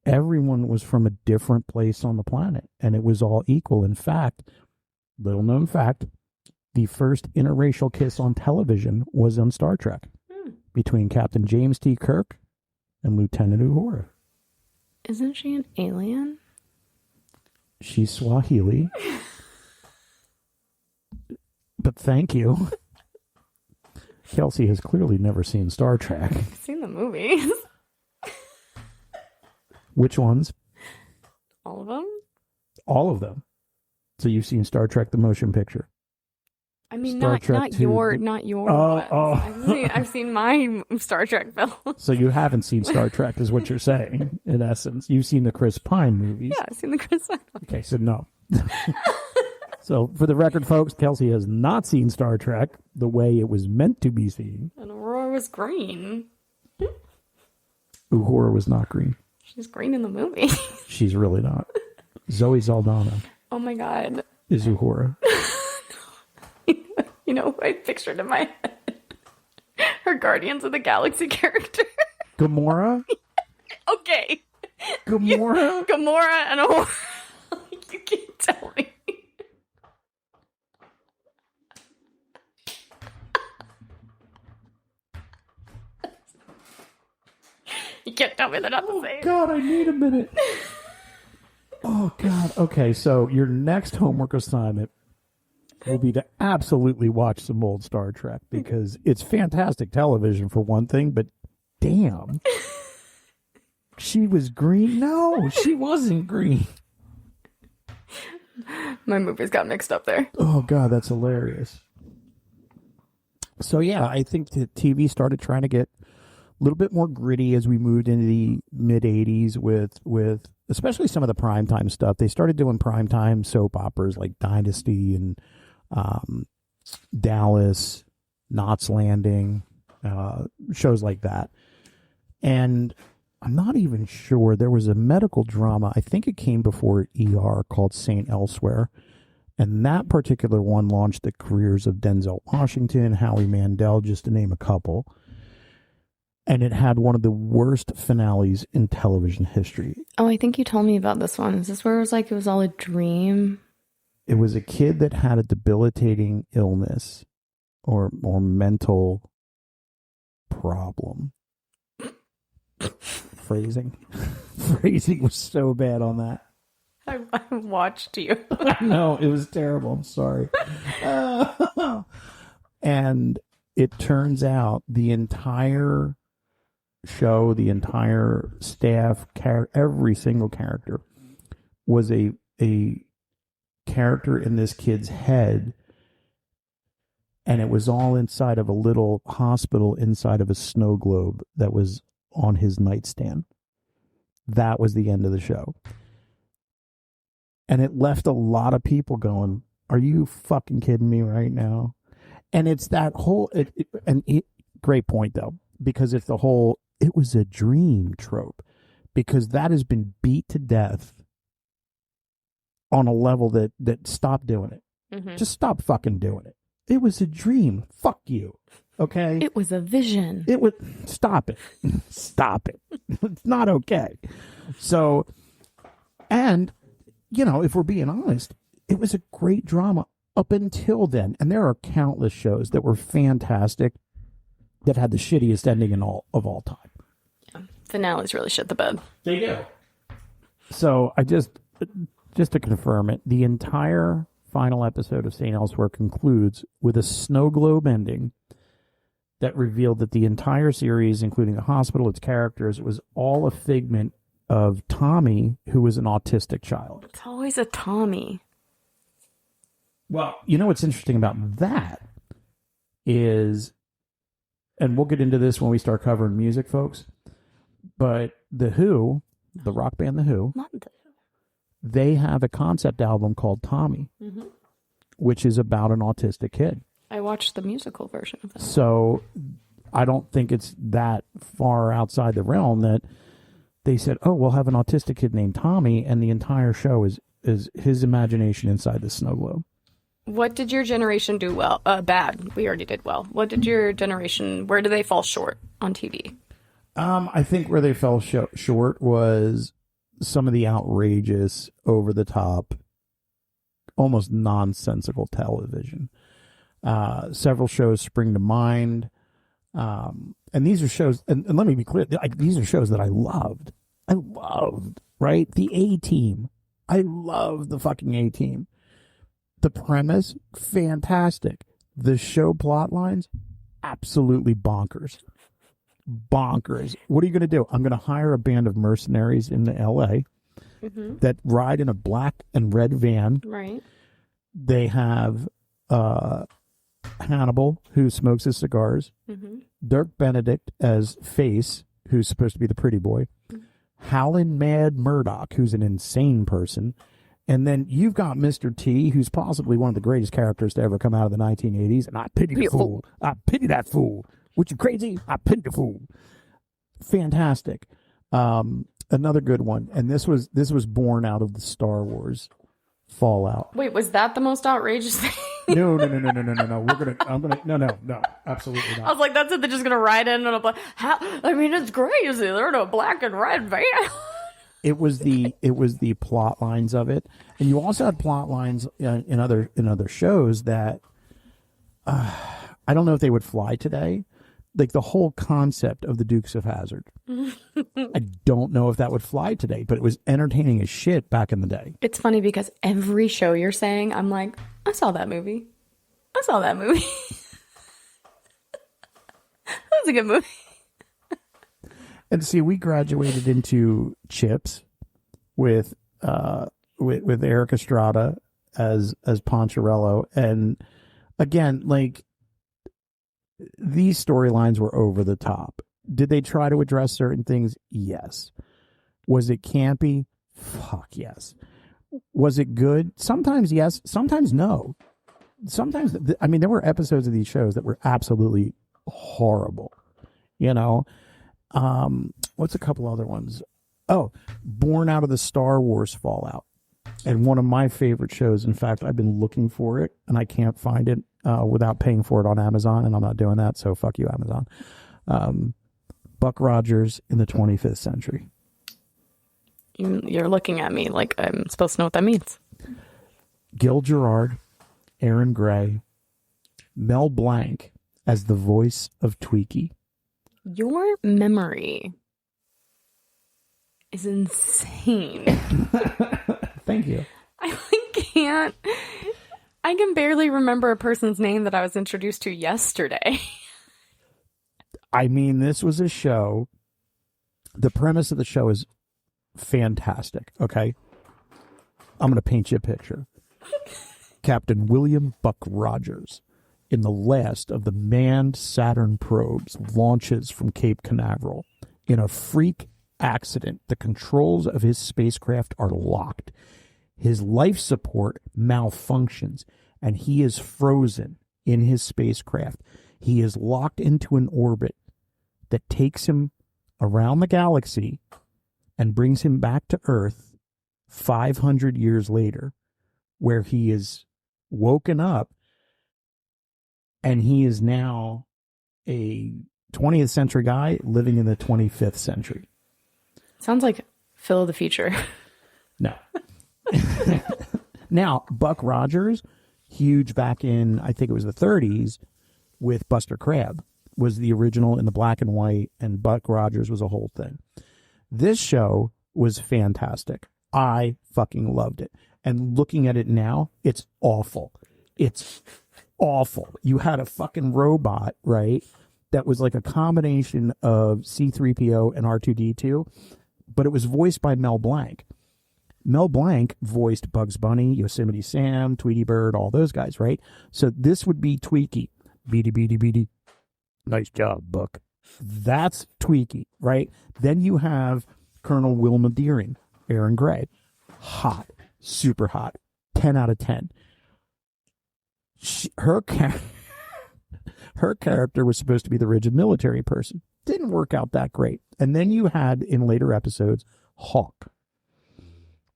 everyone was from a different place on the planet, and it was all equal. In fact, little known fact, the first interracial kiss on television was on Star Trek between Captain James T. Kirk and Lieutenant Uhura. Isn't she an alien? She's Swahili. But thank you. Kelsey has clearly never seen Star Trek. I've seen the movies. Which ones? All of them? All of them. So you've seen Star Trek the motion picture? I mean, Star not Trek your Oh, ones. I've seen my Star Trek films. So you haven't seen Star Trek, is what you're saying, in essence. You've seen the Chris Pine movies. Yeah, I've seen the Chris Pine. Okay, so no. So for the record, folks, Kelsey has not seen Star Trek the way it was meant to be seen. And Aurora was green. Uhura was not green. She's green in the movie. She's really not. Zoe Saldana Oh my god. is Uhura. You know who I pictured in my head? Her Guardians of the Galaxy character. Gamora? Okay. Gamora? Gamora and Aurora. You can't tell me. You can't tell me they're not the same. God, I need a minute. Oh, God. Okay, so your next homework assignment will be to absolutely watch some old Star Trek, because it's fantastic television for one thing, but damn. She was green? No, she wasn't green. My movies got mixed up there. Oh, God, that's hilarious. So, yeah, I think the TV started trying to get a little bit more gritty as we moved into the mid-'80s with especially some of the primetime stuff. They started doing primetime soap operas like Dynasty and Dallas, Knots Landing, shows like that. And I'm not even sure. There was a medical drama, I think it came before ER, called St. Elsewhere. And that particular one launched the careers of Denzel Washington, Howie Mandel, just to name a couple. And it had one of the worst finales in television history. Oh, I think you told me about this one. Is this where it was like it was all a dream? It was a kid that had a debilitating illness or mental problem. Phrasing was so bad on that. I watched you. No, it was terrible. I'm sorry. And it turns out the entire show, the entire staff, every single character was a character in this kid's head, and it was all inside of a little hospital inside of a snow globe that was on his nightstand. That was the end of the show. And it left a lot of people going, are you fucking kidding me right now? And it's that whole, great point though, because it's the whole, it was a dream trope, because that has been beat to death on a level that stop doing it. Mm-hmm. Just stop fucking doing it. It was a dream. Fuck you. Okay? It was a vision. It was, stop it. Stop it. It's not okay. So, and, you know, if we're being honest, it was a great drama up until then. And there are countless shows that were fantastic that had the shittiest ending of all time. Yeah. Finales really shit the bed. They do. So I just to confirm it, the entire final episode of St. Elsewhere concludes with a snow globe ending that revealed that the entire series, including the hospital, its characters, was all a figment of Tommy, who was an autistic child. It's always a Tommy. Well, you know what's interesting about that is, and we'll get into this when we start covering music, folks, but The Who, the rock band The Who, Not the They have a concept album called Tommy, which is about an autistic kid. I watched the musical version of that. So I don't think it's that far outside the realm that they said, oh, we'll have an autistic kid named Tommy, and the entire show is his imagination inside the snow globe. What did your generation do well? Bad. We already did well. What did your generation, where do they fall short on TV? I think where they fell short was some of the outrageous, over-the-top, almost nonsensical television. Several shows spring to mind. And these are shows, and let me be clear, these are shows that I loved. Right? The A-Team. I love the fucking A-Team. The premise, fantastic. The show plot lines, absolutely bonkers. Bonkers. What are you going to do? I'm going to hire a band of mercenaries in L.A. That ride in a black and red van. Right. They have Hannibal, who smokes his cigars. Dirk Benedict as Face, who's supposed to be the pretty boy. Howlin' Mad Murdoch, who's an insane person. And then you've got Mr. T, who's possibly one of the greatest characters to ever come out of the 1980s. And I pity the fool. I pity that fool. What, you crazy? I pity the fool. Fantastic. Another good one. And this was born out of the Star Wars fallout. Wait, was that the most outrageous thing? No. No, absolutely not. I was like, that's it. They're just gonna ride in on a black. I mean, it's crazy. They're in a black and red van. It was the plot lines of it, and you also had plot lines in other shows that I don't know if they would fly today. Like the whole concept of the Dukes of Hazzard. I don't know if that would fly today, but it was entertaining as shit back in the day. It's funny because every show you're saying, I'm like, I saw that movie. That was a good movie. And see, we graduated into Chips with Eric Estrada as Poncherello, and again, like these storylines were over the top. Did they try to address certain things? Yes. Was it campy? Fuck yes. Was it good? Sometimes yes, sometimes no. Sometimes, I mean, there were episodes of these shows that were absolutely horrible. You know, what's a couple other ones? Oh, born out of the Star Wars fallout. And one of my favorite shows, in fact, I've been looking for it and I can't find it without paying for it on Amazon, and I'm not doing that, so fuck you, Amazon. Buck Rogers in the 25th Century. You're looking at me like I'm supposed to know what that means. Gil Gerard, Aaron Gray, Mel Blanc as the voice of Tweaky. Your memory is insane. Thank you. I can barely remember a person's name that I was introduced to yesterday. I mean, this was a show. The premise of the show is fantastic, okay? I'm going to paint you a picture. Captain William Buck Rogers, in the last of the manned Saturn probes, launches from Cape Canaveral. In a freak accident, the controls of his spacecraft are locked. His life support malfunctions, and he is frozen in his spacecraft. He is locked into an orbit that takes him around the galaxy and brings him back to Earth 500 years later, where he is woken up and he is now a 20th century guy living in the 25th century. Sounds like Phil of the future. No. Now, Buck Rogers, huge back in, I think it was the 30s, with Buster Crabbe, was the original in the black and white, and Buck Rogers was a whole thing. This show was fantastic. I fucking loved it. And looking at it now, it's awful. It's awful. You had a fucking robot, right, that was like a combination of C-3PO and R2-D2, but it was voiced by Mel Blanc. Mel Blanc voiced Bugs Bunny, Yosemite Sam, Tweety Bird, all those guys, right? So this would be Tweaky. Beady, beady, beady. Nice job, Buck. That's Tweaky, right? Then you have Colonel Wilma Deering, Aaron Gray. hot, super hot, 10 out of 10. Her character was supposed to be the rigid military person. Didn't work out that great. And then you had, in later episodes, Hawk.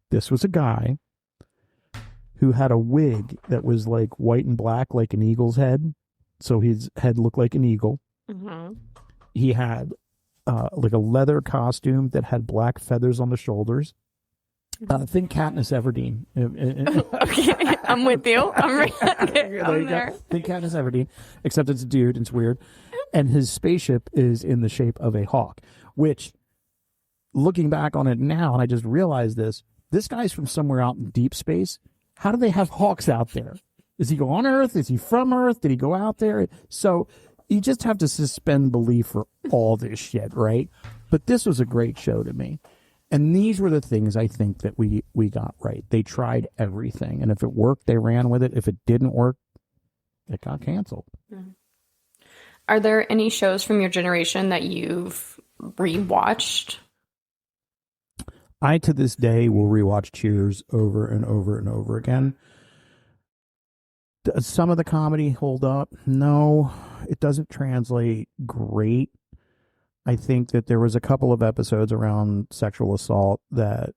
This was a guy who had a wig that was like white and black, like an eagle's head. So his head looked like an eagle. Mm-hmm. He had like a leather costume that had black feathers on the shoulders. Think Katniss Everdeen. Okay, I'm with you. I'm right. Okay, I'm there. Think Katniss Everdeen, except it's a dude. It's weird. And his spaceship is in the shape of a hawk, which, looking back on it now, and I just realized this guy's from somewhere out in deep space. How do they have hawks out there? Does he go on Earth? Is he from Earth? Did he go out there? So you just have to suspend belief for all this shit, right? But this was a great show to me. And these were the things I think that we got right. They tried everything. And if it worked, they ran with it. If it didn't work, it got canceled. Are there any shows from your generation that you've rewatched? I, to this day, will rewatch Cheers over and over and over again. Does some of the comedy hold up? No, it doesn't translate great. I think that there was a couple of episodes around sexual assault that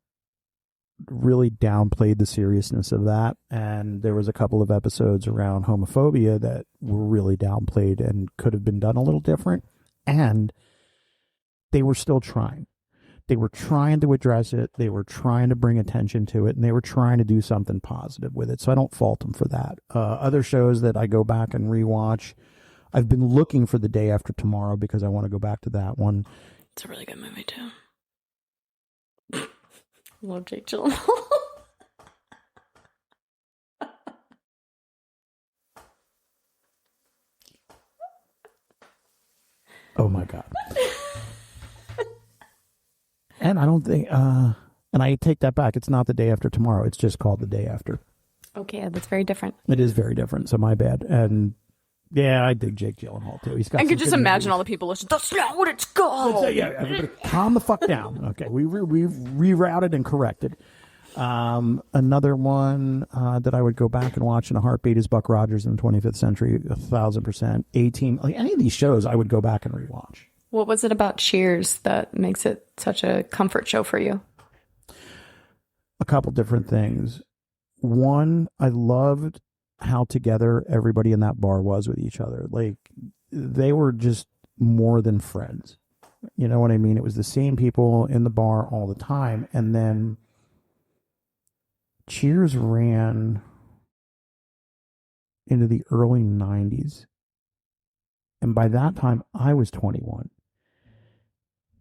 really downplayed the seriousness of that. And there was a couple of episodes around homophobia that were really downplayed and could have been done a little different. And they were still trying. They were trying to address it. They were trying to bring attention to it. And they were trying to do something positive with it. So I don't fault them for that. Other shows that I go back and rewatch, I've been looking for The Day After Tomorrow because I want to go back to that one. It's a really good movie, too. Love Jake Gyllenhaal. Oh, my God. And I don't think, and I take that back. It's not The Day After Tomorrow. It's just called The Day After. Okay, that's very different. It is very different, so my bad. And yeah, I dig Jake Gyllenhaal too. I could just imagine all the people listening. That's not what it's called. Yeah, everybody, calm the fuck down. Okay, we've rerouted and corrected. Another one that I would go back and watch in a heartbeat is Buck Rogers in the 25th Century, 1,000%. 18, like any of these shows, I would go back and rewatch. What was it about Cheers that makes it such a comfort show for you? A couple different things. One, I loved how together everybody in that bar was with each other. Like, they were just more than friends. You know what I mean? It was the same people in the bar all the time. And then Cheers ran into the early 90s. And by that time, I was 21.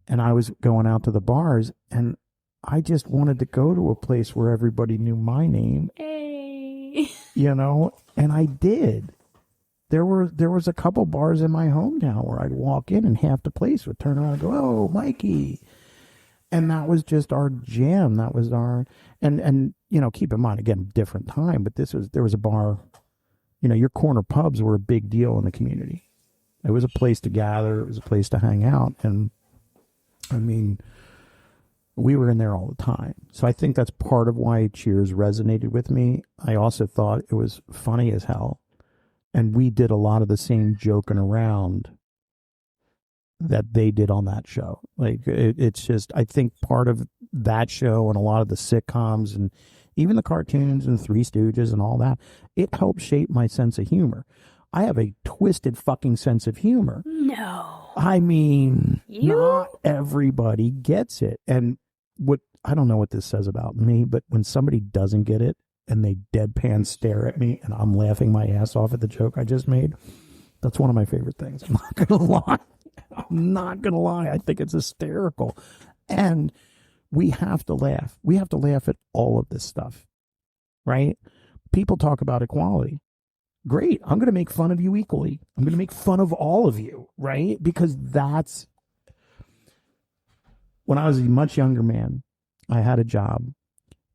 And I was going out to the bars, and I just wanted to go to a place where everybody knew my name. Hey. You know, and I did. There was a couple bars in my hometown where I'd walk in and half the place would turn around and go, "Oh, Mikey." And that was just our jam. That was our, and you know, keep in mind, again, different time, but there was a bar, you know, your corner pubs were a big deal in the community. It was a place to gather. It was a place to hang out. And I mean, we were in there all the time. So I think that's part of why Cheers resonated with me. I also thought it was funny as hell. And we did a lot of the same joking around that they did on that show. Like, it's just, I think part of that show and a lot of the sitcoms and even the cartoons and Three Stooges and all that, it helped shape my sense of humor. I have a twisted fucking sense of humor. No. I mean, not everybody gets it. And I don't know what this says about me, but when somebody doesn't get it and they deadpan stare at me and I'm laughing my ass off at the joke I just made, that's one of my favorite things. I'm not going to lie. I'm not going to lie. I think it's hysterical. And we have to laugh. We have to laugh at all of this stuff, right? People talk about equality. Great. I'm going to make fun of you equally. I'm going to make fun of all of you, right? Because that's, when I was a much younger man, I had a job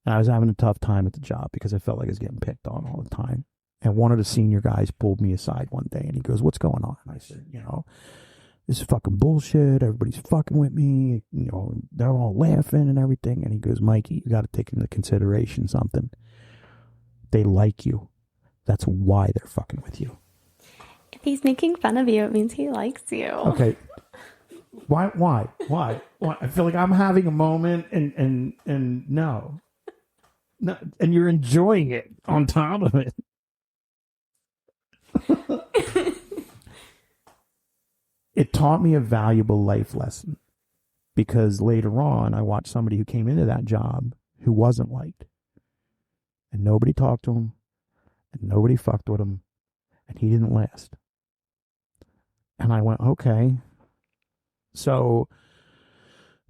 and I was having a tough time at the job because I felt like I was getting picked on all the time. And one of the senior guys pulled me aside one day and he goes, "What's going on?" And I said, you know, this is fucking bullshit. Everybody's fucking with me. You know, they're all laughing and everything. And he goes, Mikey, you got to take into consideration something. They like you. That's why they're fucking with you. If he's making fun of you, it means he likes you. Okay. Why? I feel like I'm having a moment and no. No, and you're enjoying it on top of it. It taught me a valuable life lesson because later on I watched somebody who came into that job who wasn't liked. And nobody talked to him and nobody fucked with him and he didn't last. And I went, okay. So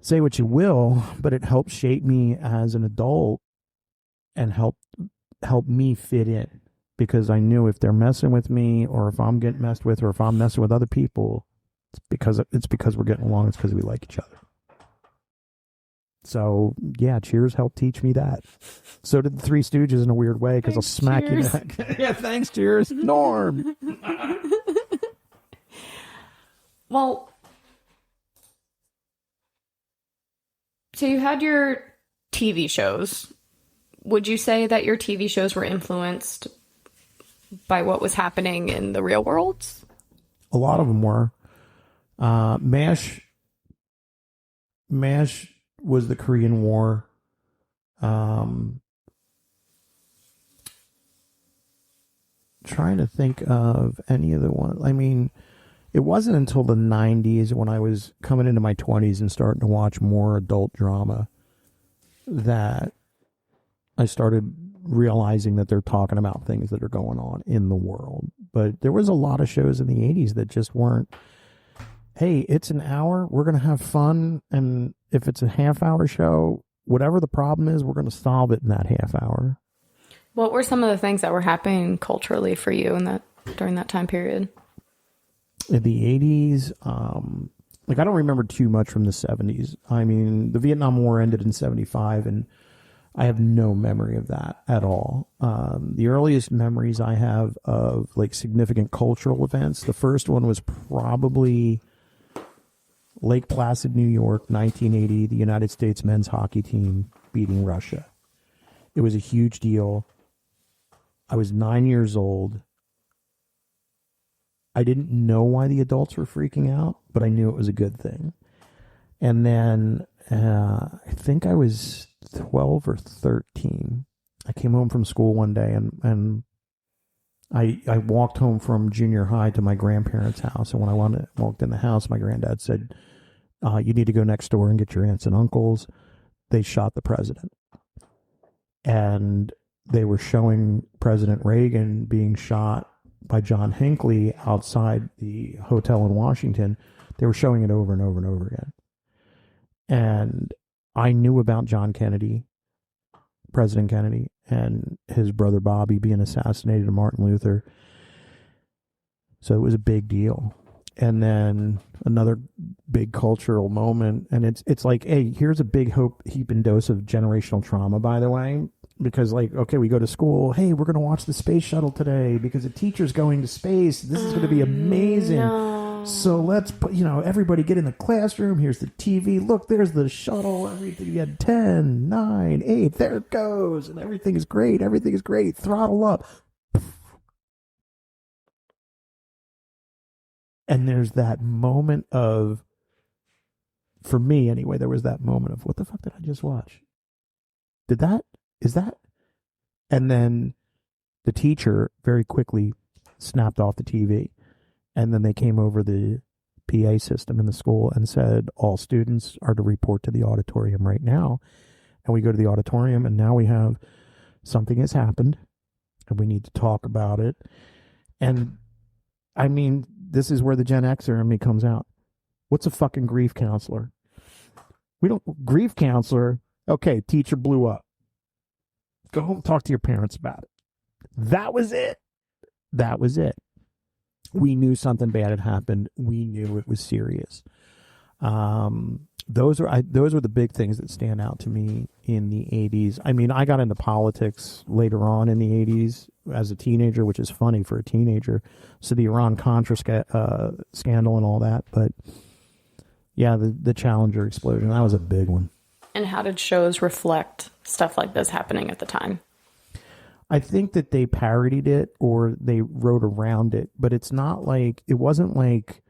say what you will, but it helped shape me as an adult and help me fit in because I knew if they're messing with me or if I'm getting messed with or if I'm messing with other people, it's because we're getting along. It's because we like each other. So yeah, Cheers helped teach me that. So did the Three Stooges in a weird way because I'll smack you back. Yeah, thanks, Cheers. Norm. Well, so you had your TV shows. Would you say that your TV shows were influenced by what was happening in the real world? A lot of them were. MASH was the Korean War. Trying to think of any of the ones. I mean, it wasn't until the 90s when I was coming into my 20s and starting to watch more adult drama that I started realizing that they're talking about things that are going on in the world. But there was a lot of shows in the 80s that just weren't, hey, it's an hour, we're going to have fun, and if it's a half-hour show, whatever the problem is, we're going to solve it in that half hour. What were some of the things that were happening culturally for you during that time period? In the 80s, I don't remember too much from the 70s. I mean, the Vietnam War ended in 75, and I have no memory of that at all. The earliest memories I have of like significant cultural events, the first one was probably Lake Placid, New York, 1980, the United States men's hockey team beating Russia. It was a huge deal. I was 9 years old. I didn't know why the adults were freaking out, but I knew it was a good thing. And then I think I was 12 or 13. I came home from school one day and I walked home from junior high to my grandparents' house. And when I walked in the house, my granddad said, you need to go next door and get your aunts and uncles. They shot the president. And they were showing President Reagan being shot by John Hinckley outside the hotel in Washington. They were showing it over and over and over again. And I knew about John Kennedy, President Kennedy, and his brother Bobby being assassinated and Martin Luther. So it was a big deal. And then another big cultural moment, and it's like, hey, here's a big heaping dose of generational trauma, by the way, because like, okay, we go to school, hey, we're going to watch the space shuttle today because a teacher's going to space. This is going to be amazing. No. So let's put, everybody get in the classroom. Here's the TV. Look, there's the shuttle. Everything. You had 10, 9, 8. There it goes. And everything is great. Everything is great. Throttle up. And there's that moment of, for me anyway, there was that moment of, what the fuck did I just watch? Is that? And then the teacher very quickly snapped off the TV. And then they came over the PA system in the school and said, all students are to report to the auditorium right now. And we go to the auditorium, and now we have something has happened, and we need to talk about it. And I mean, this is where the Gen Xer in me comes out. What's a fucking grief counselor? Grief counselor, okay, teacher blew up. Go home, talk to your parents about it. That was it. We knew something bad had happened. We knew it was serious. Those were the big things that stand out to me in the 80s. I mean, I got into politics later on in the 80s as a teenager, which is funny for a teenager. So the Iran-Contra scandal and all that. But yeah, the Challenger explosion, that was a big one. And how did shows reflect stuff like this happening at the time? I think that they parodied it or they wrote around it, but it wasn't like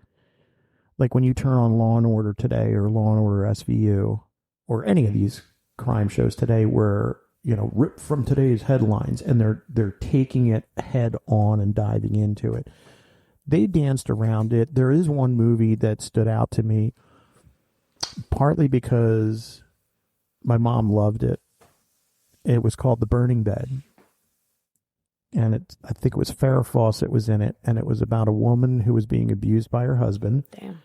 when you turn on Law and Order today or Law and Order SVU or any of these crime shows today where, ripped from today's headlines and they're taking it head on and diving into it. They danced around it. There is one movie that stood out to me partly because my mom loved it. It was called The Burning Bed. And I think it was Farrah Fawcett was in it, and it was about a woman who was being abused by her husband. Damn.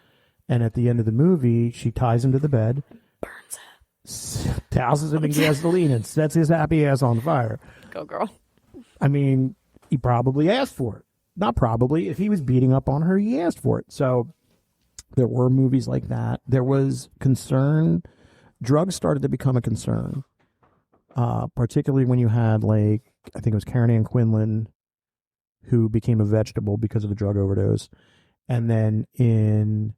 And at the end of the movie, she ties him to the bed, Burns it, douses him in gasoline, and sets his happy ass on fire. Go, girl. I mean, he probably asked for it. Not probably. If he was beating up on her, he asked for it. So there were movies like that. There was concern. Drugs started to become a concern, particularly when you had, I think it was Karen Ann Quinlan, who became a vegetable because of a drug overdose. And then in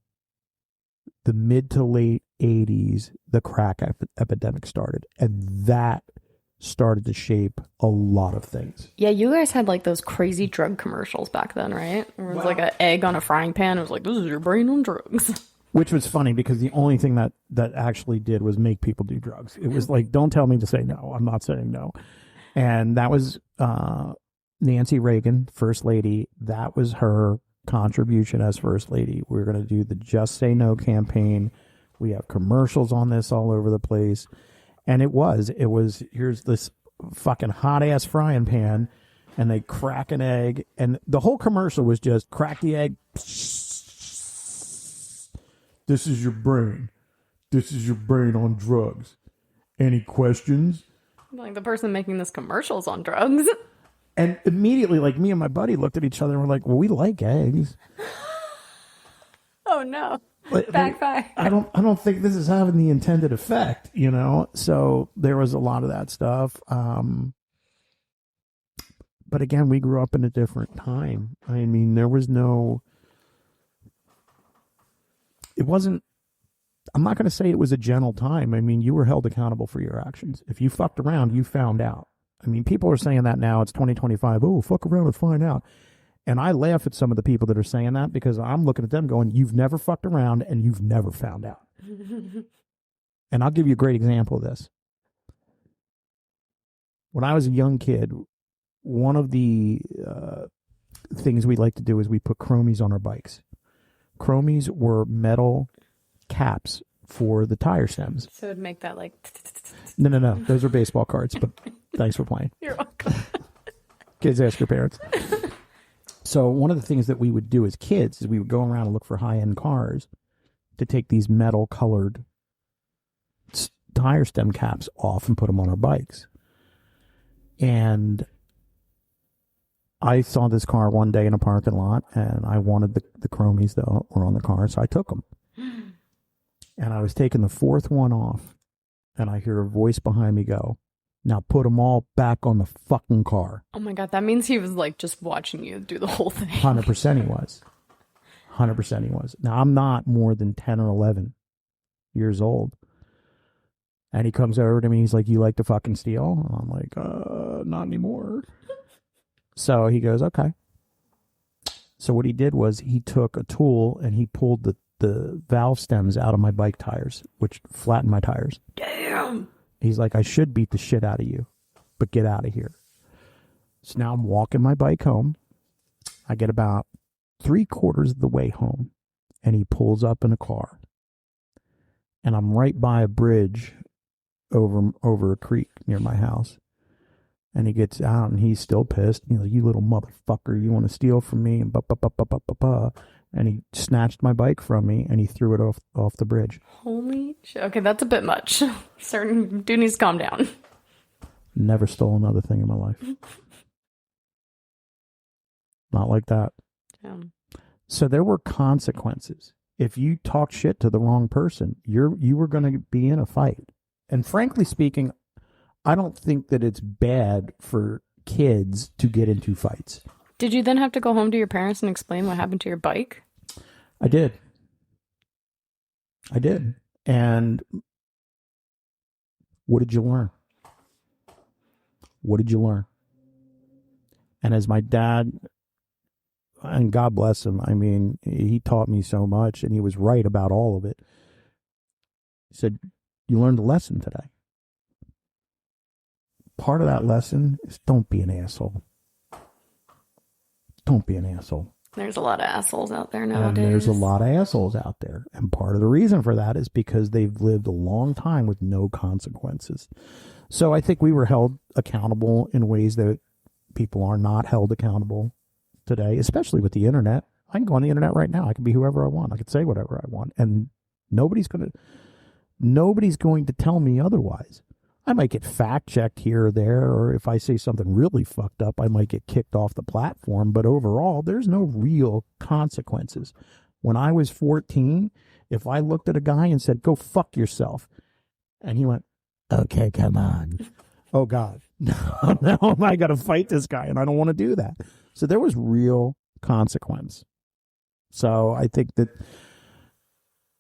the mid to late 80s, the crack epidemic started. And that started to shape a lot of things. Yeah, you guys had those crazy drug commercials back then, right? Where it was like an egg on a frying pan. It was like, this is your brain on drugs. Which was funny because the only thing that actually did was make people do drugs. It was like, don't tell me to say no. I'm not saying no. And that was Nancy Reagan, First Lady. That was her contribution as First Lady. We're going to do the Just Say No campaign. We have commercials on this all over the place. And it was, here's this fucking hot ass frying pan, and they crack an egg. And the whole commercial was just crack the egg. This is your brain. This is your brain on drugs. Any questions? Like the person making this commercial's on drugs. And immediately, me and my buddy looked at each other and we're like, well, we like eggs. Oh no. Backfire. I don't think this is having the intended effect, So there was a lot of that stuff. But again, we grew up in a different time. I mean, there was I'm not going to say it was a gentle time. I mean, you were held accountable for your actions. If you fucked around, you found out. I mean, people are saying that now. It's 2025. Oh, fuck around and find out. And I laugh at some of the people that are saying that because I'm looking at them going, you've never fucked around and you've never found out. And I'll give you a great example of this. When I was a young kid, one of the things we like to do is we put chromies on our bikes. Chromies were metal caps for the tire stems. So it'd make that No. Those are baseball cards, but thanks for playing. You're welcome. Kids, ask your parents. So one of the things that we would do as kids is we would go around and look for high-end cars to take these metal-colored tire stem caps off and put them on our bikes. And I saw this car one day in a parking lot, and I wanted the chromies that were on the car, so I took them. And I was taking the fourth one off, and I hear a voice behind me go, now put them all back on the fucking car. Oh my God, that means he was just watching you do the whole thing. 100% he was. 100% he was. Now, I'm not more than 10 or 11 years old. And he comes over to me, he's like, you like to fucking steal? And I'm like, not anymore. So he goes, okay. So what he did was he took a tool and he pulled the valve stems out of my bike tires, which flattened my tires. Damn. He's like, I should beat the shit out of you, but get out of here. So now I'm walking my bike home. I get about 3/4 of the way home, and he pulls up in a car. And I'm right by a bridge over a creek near my house. And he gets out, and he's still pissed. He's like, you little motherfucker, you want to steal from me? And and he snatched my bike from me, and he threw it off the bridge. Holy shit. Okay, that's a bit much. Certain dude needs to calm down. Never stole another thing in my life. Not like that. Damn. So there were consequences. if you talk shit to the wrong person, you were going to be in a fight. And frankly speaking, I don't think that it's bad for kids to get into fights. Did you then have to go home to your parents and explain what happened to your bike? I did. And what did you learn? What did you learn? And as my dad, and God bless him, I mean, he taught me so much, and he was right about all of it. He said, you learned a lesson today. Part of that lesson is don't be an asshole. Don't be an asshole. There's a lot of assholes out there nowadays. And there's a lot of assholes out there. And part of the reason for that is because they've lived a long time with no consequences. So I think we were held accountable in ways that people are not held accountable today, especially with the internet. I can go on the internet right now. I can be whoever I want. I can say whatever I want. And nobody's going to tell me otherwise. I might get fact checked here or there, or if I say something really fucked up, I might get kicked off the platform. But overall, there's no real consequences. When I was 14, if I looked at a guy and said, go fuck yourself, and he went, okay, come on. Oh, God. Now I got to fight this guy, and I don't want to do that. So there was real consequence. So I think that,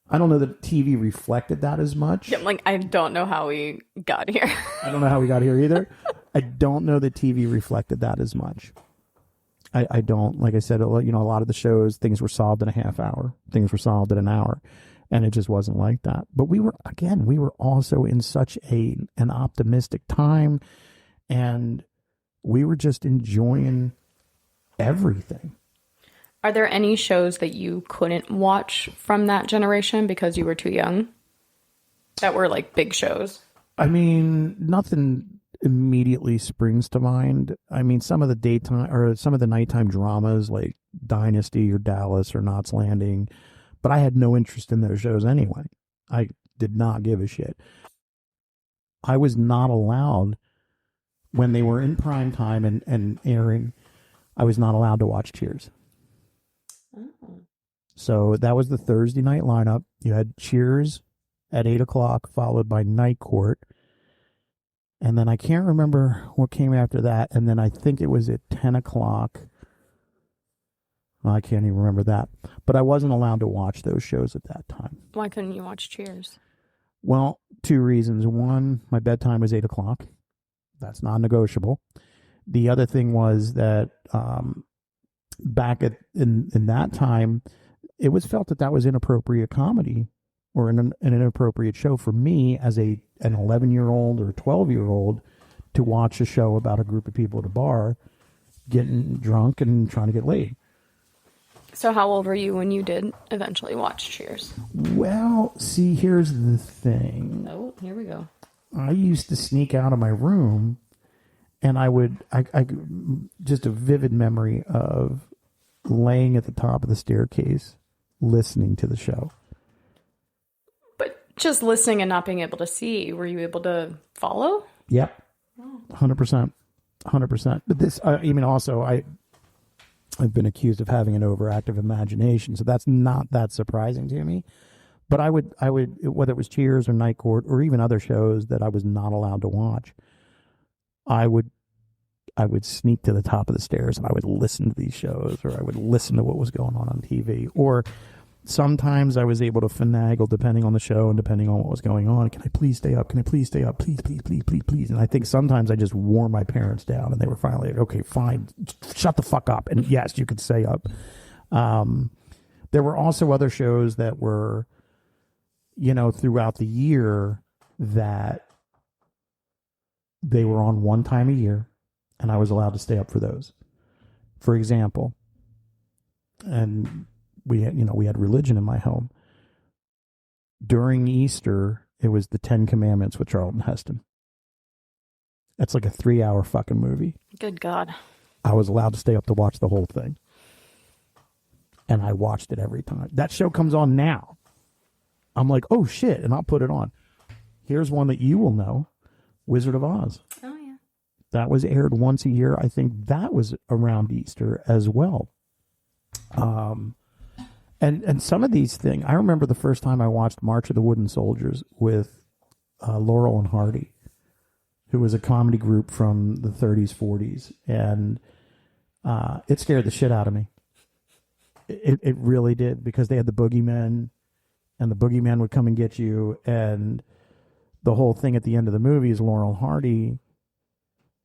I don't know that TV reflected that as much. Yeah, like, I don't know how we got here. I don't know how we got here either. I don't know that TV reflected that as much. I don't. Like I said, a lot of the shows, things were solved in a half hour. Things were solved in an hour. And it just wasn't like that. But we were also in such an optimistic time. And we were just enjoying everything. Are there any shows that you couldn't watch from that generation because you were too young? That were like big shows? I mean, nothing immediately springs to mind. I mean, some of the daytime or some of the nighttime dramas like Dynasty or Dallas or Knots Landing, but I had no interest in those shows anyway. I did not give a shit. I was not allowed, when they were in prime time and airing, I was not allowed to watch Cheers. Oh. So that was the Thursday night lineup. You had Cheers at 8 o'clock, followed by Night Court. And then I can't remember what came after that. And then I think it was at 10 o'clock. Well, I can't even remember that. But I wasn't allowed to watch those shows at that time. Why couldn't you watch Cheers? Well, two reasons. One, my bedtime was 8 o'clock. That's non-negotiable. The other thing was that back in that time, it was felt that was inappropriate comedy or an inappropriate show for me as an 11-year-old or 12-year-old to watch a show about a group of people at a bar getting drunk and trying to get laid. So how old were you when you did eventually watch Cheers? Well, see, here's the thing. Oh, here we go. I used to sneak out of my room, and I just a vivid memory of laying at the top of the staircase listening to the show. But just listening and not being able to see, were you able to follow? Yep. 100%. 100%. But this, also, I've been accused of having an overactive imagination, so that's not that surprising to me. But I would, whether it was Cheers or Night Court or even other shows that I was not allowed to watch, I would sneak to the top of the stairs and I would listen to these shows, or I would listen to what was going on TV. Or sometimes I was able to finagle depending on the show and depending on what was going on. Can I please stay up? Can I please stay up? Please, please, please, please, please. And I think sometimes I just wore my parents down and they were finally like, okay, fine, shut the fuck up. And yes, you could stay up. There were also other shows that were, throughout the year that they were on one time a year, and I was allowed to stay up for those. For example, and we had religion in my home. During Easter, it was the 10 Commandments with Charlton Heston. That's like a 3-hour fucking movie. Good God. I was allowed to stay up to watch the whole thing. And I watched it every time. That show comes on now. I'm like, oh shit, and I'll put it on. Here's one that you will know, Wizard of Oz. Oh yeah. That was aired once a year. I think that was around Easter as well. And some of these things, I remember the first time I watched March of the Wooden Soldiers with Laurel and Hardy, who was a comedy group from the 30s, 40s, and it scared the shit out of me. It really did, because they had the boogeymen, and the boogeyman would come and get you, and the whole thing at the end of the movie is Laurel and Hardy.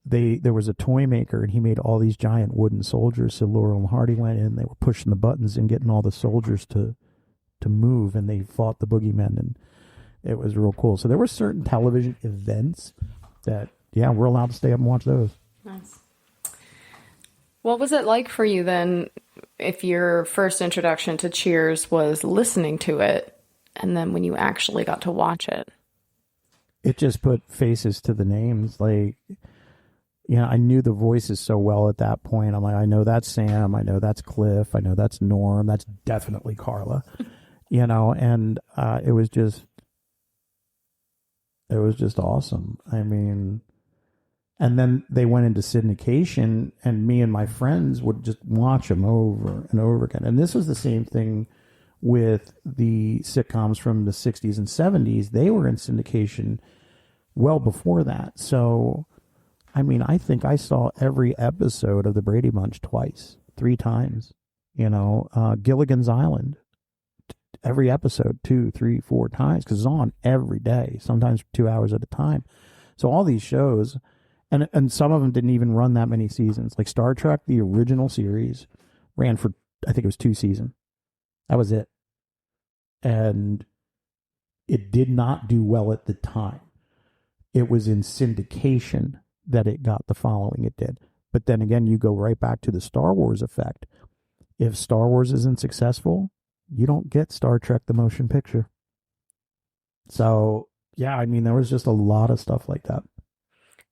There was a toy maker, and he made all these giant wooden soldiers. So Laurel and Hardy went in, they were pushing the buttons and getting all the soldiers to move, and they fought the boogeymen, and it was real cool. So there were certain television events that, yeah, we're allowed to stay up and watch those. Nice. What was it like for you then, if your first introduction to Cheers was listening to it, and then when you actually got to watch it? It just put faces to the names. Like, I knew the voices so well at that point. I'm like, I know that's Sam. I know that's Cliff. I know that's Norm. That's definitely Carla. And it was just awesome. I mean, and then they went into syndication, and me and my friends would just watch them over and over again. And this was the same thing with the sitcoms from the 60s and 70s. They were in syndication well before that. So, I mean, I think I saw every episode of the Brady Bunch twice, 3 times. Gilligan's Island, every episode 2, 3, 4 times, because it's on every day, sometimes 2 hours at a time. So all these shows, and some of them didn't even run that many seasons. Like Star Trek, the original series, ran for, I think it was 2 seasons. That was it. And it did not do well at the time. It was in syndication that it got the following it did. But then again, you go right back to the Star Wars effect. If Star Wars isn't successful, you don't get Star Trek the motion picture. So, yeah, I mean, there was just a lot of stuff like that.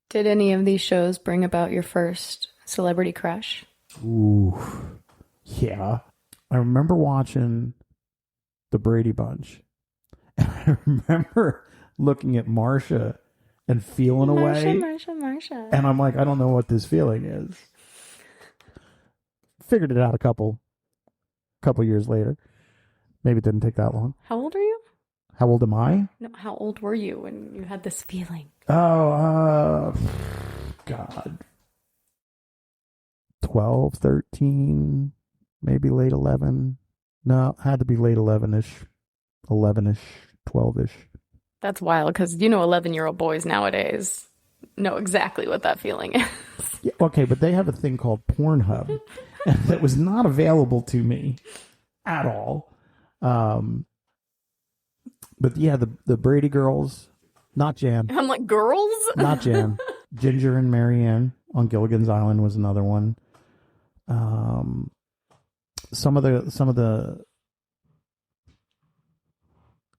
Did any of these shows bring about your first celebrity crush? Ooh, yeah. I remember watching the Brady Bunch. And I remember looking at Marcia and feeling away. Marsha. And I'm like, I don't know what this feeling is. Figured it out a couple years later. Maybe it didn't take that long. How old are you? How old am I? No, how old were you when you had this feeling? Oh, God. 12, 13, maybe late 11. No, had to be late 11-ish, 11-ish, 12-ish. That's wild, because 11-year-old boys nowadays know exactly what that feeling is. Yeah, okay, but they have a thing called Pornhub that was not available to me at all. But yeah, the Brady girls, not Jan. I'm like, girls? Not Jan. Ginger and Marianne on Gilligan's Island was another one. Some of the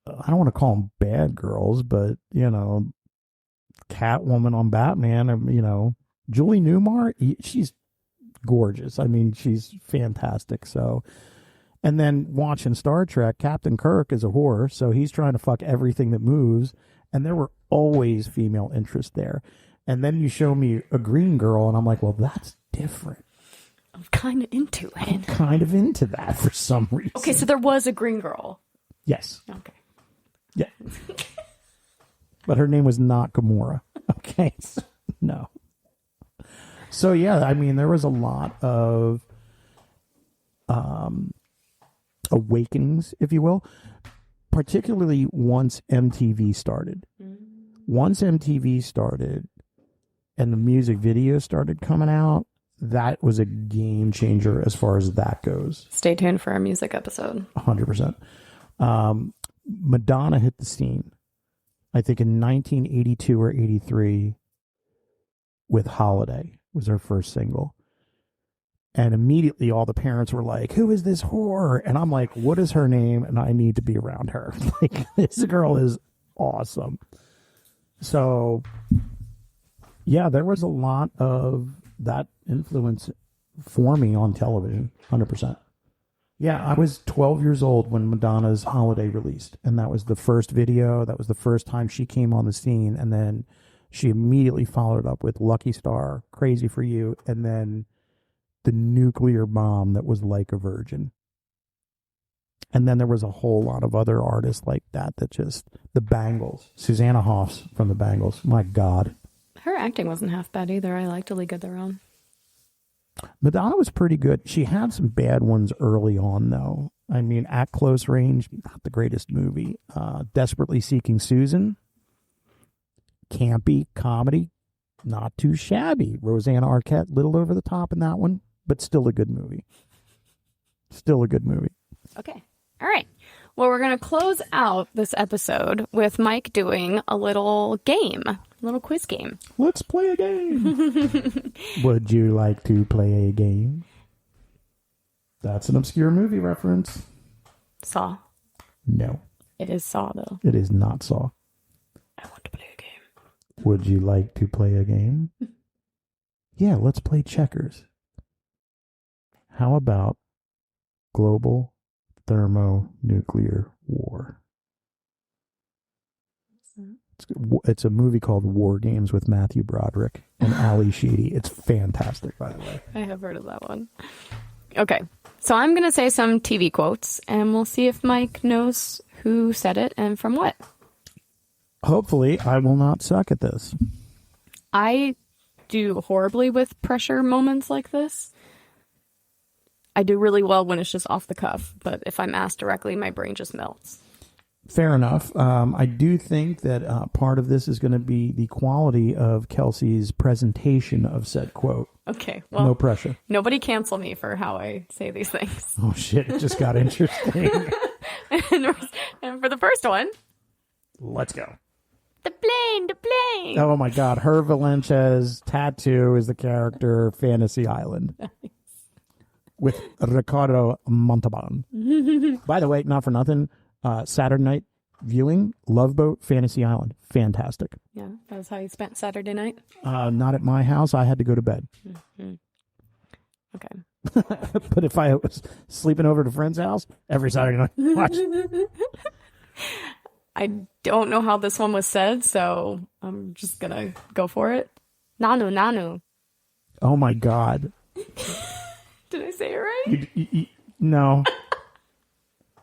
I don't want to call them bad girls, but Catwoman on Batman, Julie Newmar, she's gorgeous. I mean, she's fantastic. So, and then watching Star Trek, Captain Kirk is a whore, so he's trying to fuck everything that moves, and there were always female interest there. And then you show me a green girl, and I'm like, well, that's different. I'm kind of into it. I'm kind of into that for some reason. Okay, so there was a green girl. Yes. Okay. Yeah. But her name was not Gamora. Okay. So, no. So, yeah, I mean, there was a lot of awakenings, if you will, particularly once MTV started. Once MTV started and the music videos started coming out, that was a game changer as far as that goes. Stay tuned for our music episode. 100%. Madonna hit the scene, I think in 1982 or 83 with Holiday was her first single. And immediately all the parents were like, who is this whore? And I'm like, what is her name? And I need to be around her. Like, this girl is awesome. So, yeah, there was a lot of that influence for me on television, 100%. Yeah, I was 12 years old when Madonna's Holiday released, and that was the first video. That was the first time she came on the scene, and then she immediately followed up with Lucky Star, Crazy for You, and then the nuclear bomb that was Like a Virgin. And then there was a whole lot of other artists like that just, the Bangles. Susanna Hoffs from the Bangles. My God. Her acting wasn't half bad either. I liked A League of Their Own. Madonna was pretty good. She had some bad ones early on, though. I mean, At Close Range, not the greatest movie. Desperately Seeking Susan. Campy comedy. Not too shabby. Rosanna Arquette, little over the top in that one, but still a good movie. Still a good movie. Okay. All right. Well, we're going to close out this episode with Mike doing a little game, a little quiz game. Let's play a game. Would you like to play a game? That's an obscure movie reference. Saw. No. It is Saw, though. It is not Saw. I want to play a game. Would you like to play a game? Yeah, let's play checkers. How about global thermonuclear war? It's a movie called War Games with Matthew Broderick and Ali Sheedy. It's fantastic, by the way. I have heard of that one. Okay, so I'm going to say some TV quotes, and we'll see if Mike knows who said it and from what. Hopefully, I will not suck at this. I do horribly with pressure moments like this. I do really well when it's just off the cuff, but if I'm asked directly, my brain just melts. Fair enough. I do think that part of this is going to be the quality of Kelsey's presentation of said quote. Okay, well, no pressure. Nobody cancel me for how I say these things. Oh, shit. It just got interesting. and for the first one, let's go. The plane. Oh, my God. Her Valencia's tattoo is the character Fantasy Island. With Ricardo Montalban. By the way, not for nothing, Saturday night viewing, Love Boat, Fantasy Island. Fantastic. Yeah, that was how you spent Saturday night? Not at my house. I had to go to bed. Mm-hmm. Okay. But if I was sleeping over at a friend's house, every Saturday night, watch. I don't know how this one was said, so I'm just going to go for it. Nanu. Oh, my God. Did I say it right? No.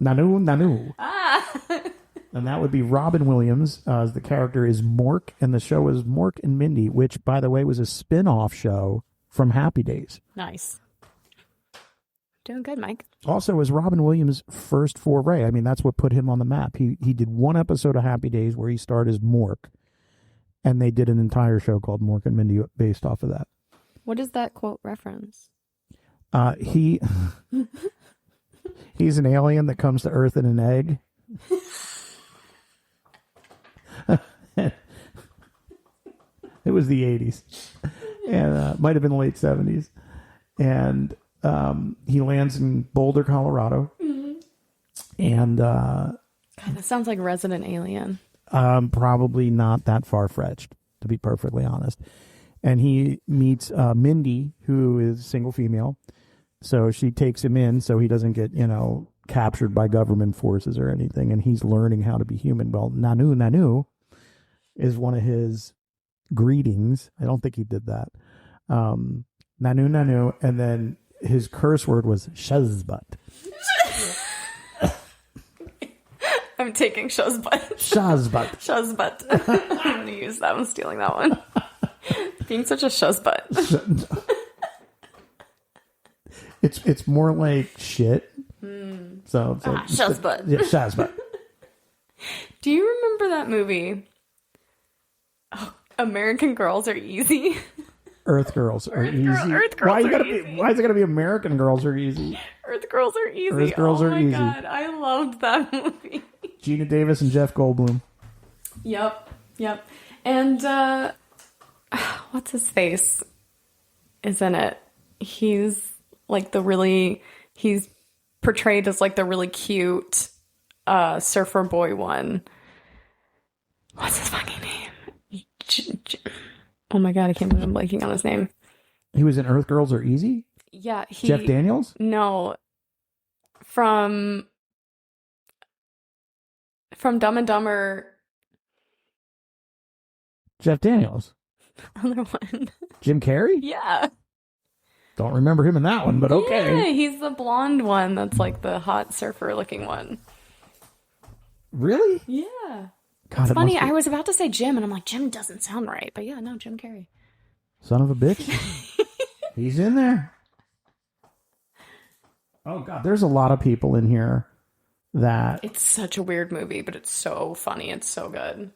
Nanu. And that would be Robin Williams. The character is Mork, and the show is Mork and Mindy, which, by the way, was a spin-off show from Happy Days. Nice. Doing good, Mike. Also, was Robin Williams' first foray. I mean, that's what put him on the map. He did one episode of Happy Days where he starred as Mork, and they did an entire show called Mork and Mindy based off of that. What is that quote reference? He's an alien that comes to Earth in an egg. It was the 80s. And might have been the late 70s. And he lands in Boulder, Colorado. Mm-hmm. And God, that sounds like Resident Alien. Probably not that far-fetched, to be perfectly honest. And he meets Mindy, who is single female. So she takes him in so he doesn't get, captured by government forces or anything. And he's learning how to be human. Well, Nanu is one of his greetings. I don't think he did that. Nanu. And then his curse word was shazbutt. I'm taking shazbutt. Shazbutt. I'm going to use that. I'm stealing that one. Being such a shazbutt. It's more like shit. So shazbutt. Yeah, shazbutt. Do you remember that movie? Oh, American Girls Are Easy. Earth Girls Are Easy. Earth Girls Are Easy. Why is it gotta be American Girls Are Easy? Earth Girls Are Easy. Earth Girls Are Easy. Oh my God, I loved that movie. Gina Davis and Jeff Goldblum. Yep. And what's his face is in it? He's he's portrayed as like the really cute surfer boy one. What's his fucking name? Oh my God, I can't believe I'm blanking on his name. He was in Earth Girls Are Easy? Yeah. Jeff Daniels? No. From Dumb and Dumber. Jeff Daniels. Other one. Jim Carrey? Yeah. Don't remember him in that one, but okay. Yeah, he's the blonde one that's like the hot surfer looking one. Really? Yeah. God, It's funny. I was about to say Jim, and I'm like, Jim doesn't sound right. But yeah, no, Jim Carrey. Son of a bitch. He's in there. Oh, God. There's a lot of people in here that... It's such a weird movie, but it's so funny. It's so good.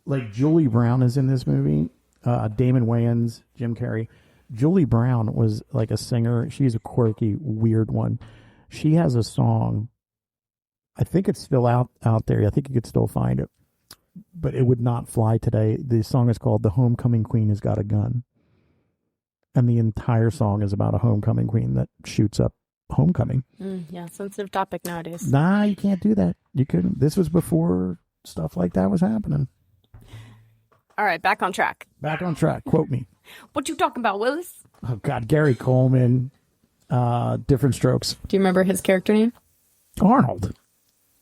Like, Julie Brown is in this movie. Damon Wayans, Jim Carrey. Julie Brown was like a singer. She's a quirky, weird one. She has a song. I think it's still out there. I think you could still find it. But it would not fly today. The song is called The Homecoming Queen Has Got a Gun. And the entire song is about a homecoming queen that shoots up homecoming. Yeah, sensitive topic nowadays. Nah, you can't do that. You couldn't. This was before stuff like that was happening. All right, back on track. Back on track. Quote me. What you talking about, Willis? Oh, God. Gary Coleman. Different Strokes. Do you remember his character name? Arnold.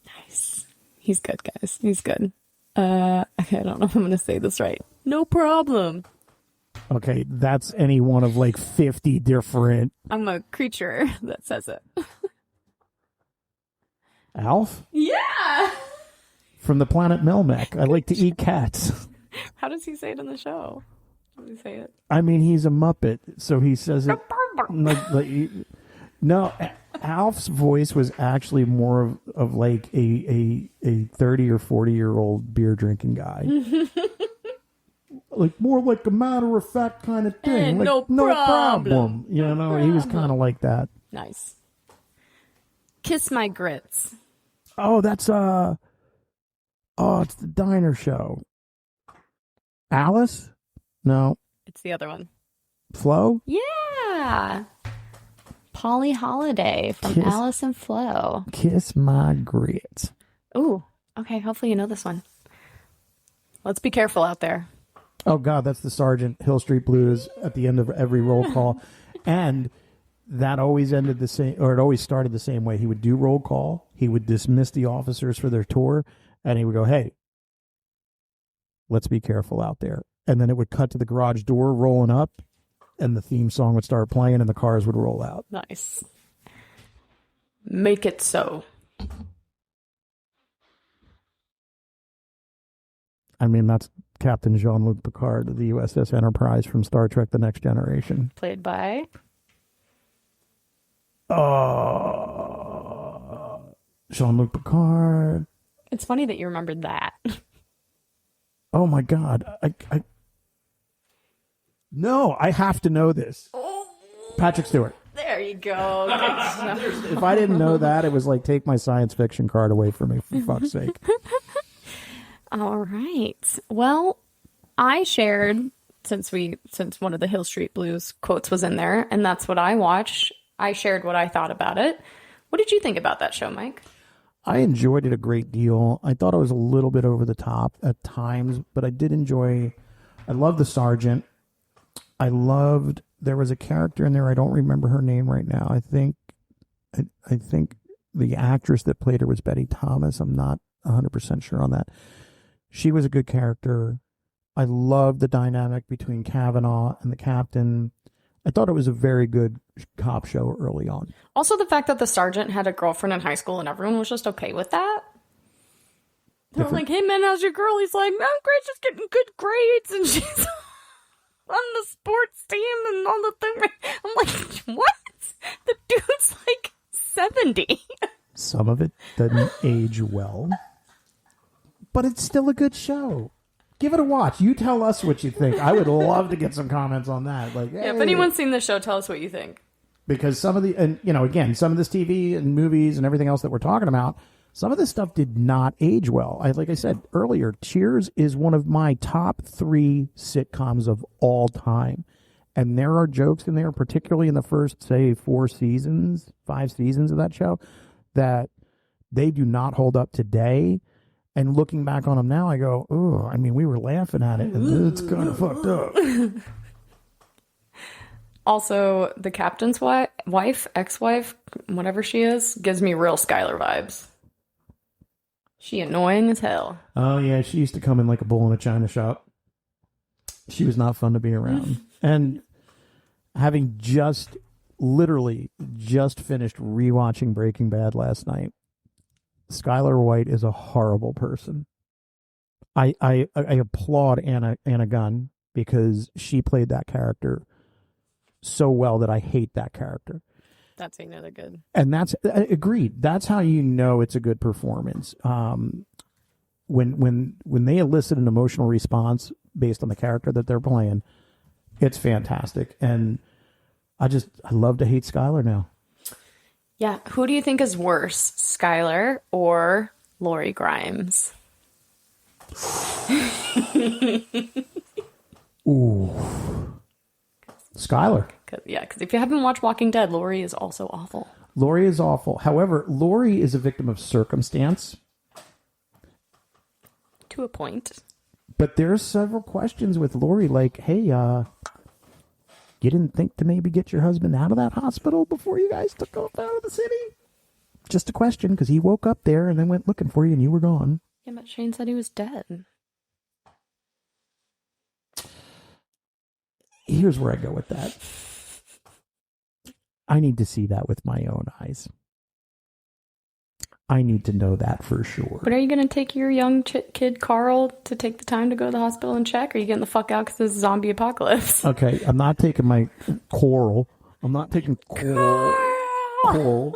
Nice. He's good, guys. He's good. Okay, I don't know if I'm going to say this right. No problem. Okay, that's any one of like 50 different... I'm a creature that says it. Alf? Yeah! From the planet Melmac. I like to eat cats. How does he say it in the show? How does he say it? I mean, he's a Muppet, so he says it... No, Alf's voice was actually more of like a 30 or 40-year-old beer drinking guy. Like more like a matter of fact kind of thing. Like, no problem. You know, he was kind of like that. Nice. Kiss My Grits. Oh, that's it's the diner show. Alice? No. It's the other one. Flo? Yeah. Polly Holiday from Alice and Flo. Kiss My Grits. Ooh, okay. Hopefully you know this one. Let's be careful out there. Oh, God, that's the Sergeant Hill Street Blues at the end of every roll call. And that always ended the same, or it always started the same way. He would do roll call. He would dismiss the officers for their tour. And he would go, hey, let's be careful out there. And then it would cut to the garage door rolling up. And the theme song would start playing and the cars would roll out. Nice. Make it so. I mean, that's Captain Jean-Luc Picard of the USS Enterprise from Star Trek The Next Generation. Played by? Jean-Luc Picard. It's funny that you remembered that. Oh, my God. No, I have to know this. Patrick Stewart. There you go. If I didn't know that, it was like, take my science fiction card away from me, for fuck's sake. All right. Well, I shared, since one of the Hill Street Blues quotes was in there, and that's what I watched, I shared what I thought about it. What did you think about that show, Mike? I enjoyed it a great deal. I thought it was a little bit over the top at times, but I did enjoy... I love the Sergeant. There was a character in there, I don't remember her name right now. I think the actress that played her was Betty Thomas. I'm not 100% sure on that. She was a good character. I loved the dynamic between Kavanaugh and the captain. I thought it was a very good cop show early on. Also, the fact that the sergeant had a girlfriend in high school and everyone was just okay with that. They're like, hey, man, how's your girl? He's like, I'm great, just getting good grades. And she's on the sports team and all the thing. I'm like, what? The dude's like 70. Some of it doesn't age well, but it's still a good show. Give it a watch. You tell us what you think. I would love to get some comments on that. Like, hey. Yeah, if anyone's seen the show, tell us what you think. Because some of the, and you know, again, some of this TV and movies and everything else that we're talking about, some of this stuff did not age well. Like I said earlier, Cheers is one of my top 3 sitcoms of all time. And there are jokes in there, particularly in the first, say, 5 seasons of that show, that they do not hold up today. And looking back on them now, I go, oh, I mean, we were laughing at it, and it's kind of fucked up. Also, the captain's wife, ex-wife, whatever she is, gives me real Skylar vibes. She annoying as hell. Oh, yeah, she used to come in like a bull in a china shop. She was not fun to be around. And having just literally just finished rewatching Breaking Bad last night. Skylar White is a horrible person. I applaud Anna Gunn because she played that character so well that I hate that character. That's another good. And that's agreed. That's how you know it's a good performance. When they elicit an emotional response based on the character that they're playing, it's fantastic. And I love to hate Skylar now. Yeah. Who do you think is worse, Skylar or Lori Grimes? Ooh. Skylar. Because if you haven't watched Walking Dead, Lori is also awful. Lori is awful. However, Lori is a victim of circumstance. To a point. But there are several questions with Lori, like, hey, you didn't think to maybe get your husband out of that hospital before you guys took off out of the city? Just a question, because he woke up there and then went looking for you and you were gone. Yeah, but Shane said he was dead. Here's where I go with that. I need to see that with my own eyes. I need to know that for sure. But are you going to take your young kid, Carl, to take the time to go to the hospital and check? Or are you getting the fuck out because this is zombie apocalypse? Okay, I'm not taking my Coral. I'm not taking Coral.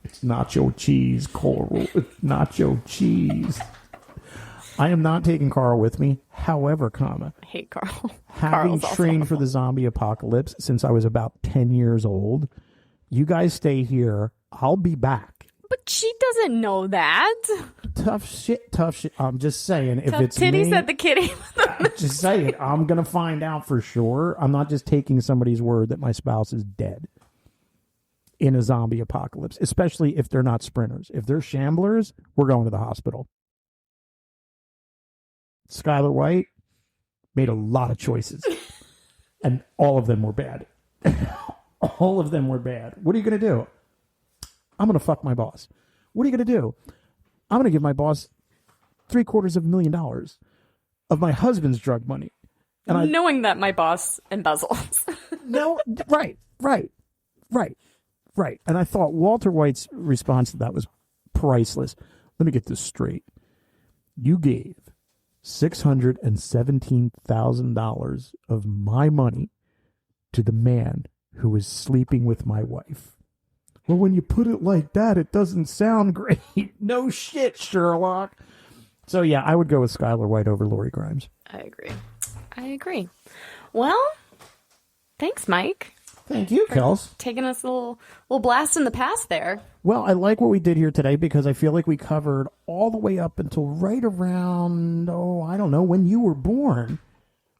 It's nacho cheese, Coral. It's nacho cheese. I am not taking Carl with me. However, I hate Carl. Having trained for the zombie apocalypse since I was about 10 years old, you guys stay here. I'll be back. But she doesn't know that. Tough shit. I'm just saying. If Tough it's titty me, said the kitty. just saying. I'm going to find out for sure. I'm not just taking somebody's word that my spouse is dead in a zombie apocalypse, especially if they're not sprinters. If they're shamblers, we're going to the hospital. Skylar White made a lot of choices, and all of them were bad. All of them were bad. What are you going to do? I'm going to fuck my boss. What are you going to do? I'm going to give my boss $750,000 of my husband's drug money. And knowing that my boss embezzles. No, right. And I thought Walter White's response to that was priceless. Let me get this straight. You gave $617,000 of my money to the man who was sleeping with my wife. Well, when you put it like that, it doesn't sound great. No shit, Sherlock. So, yeah, I would go with Skylar White over Lori Grimes. I agree. Well, thanks, Mike. Thank you, Kels. Taking us a little blast in the past there. Well, I like what we did here today because I feel like we covered all the way up until right around, I don't know, when you were born,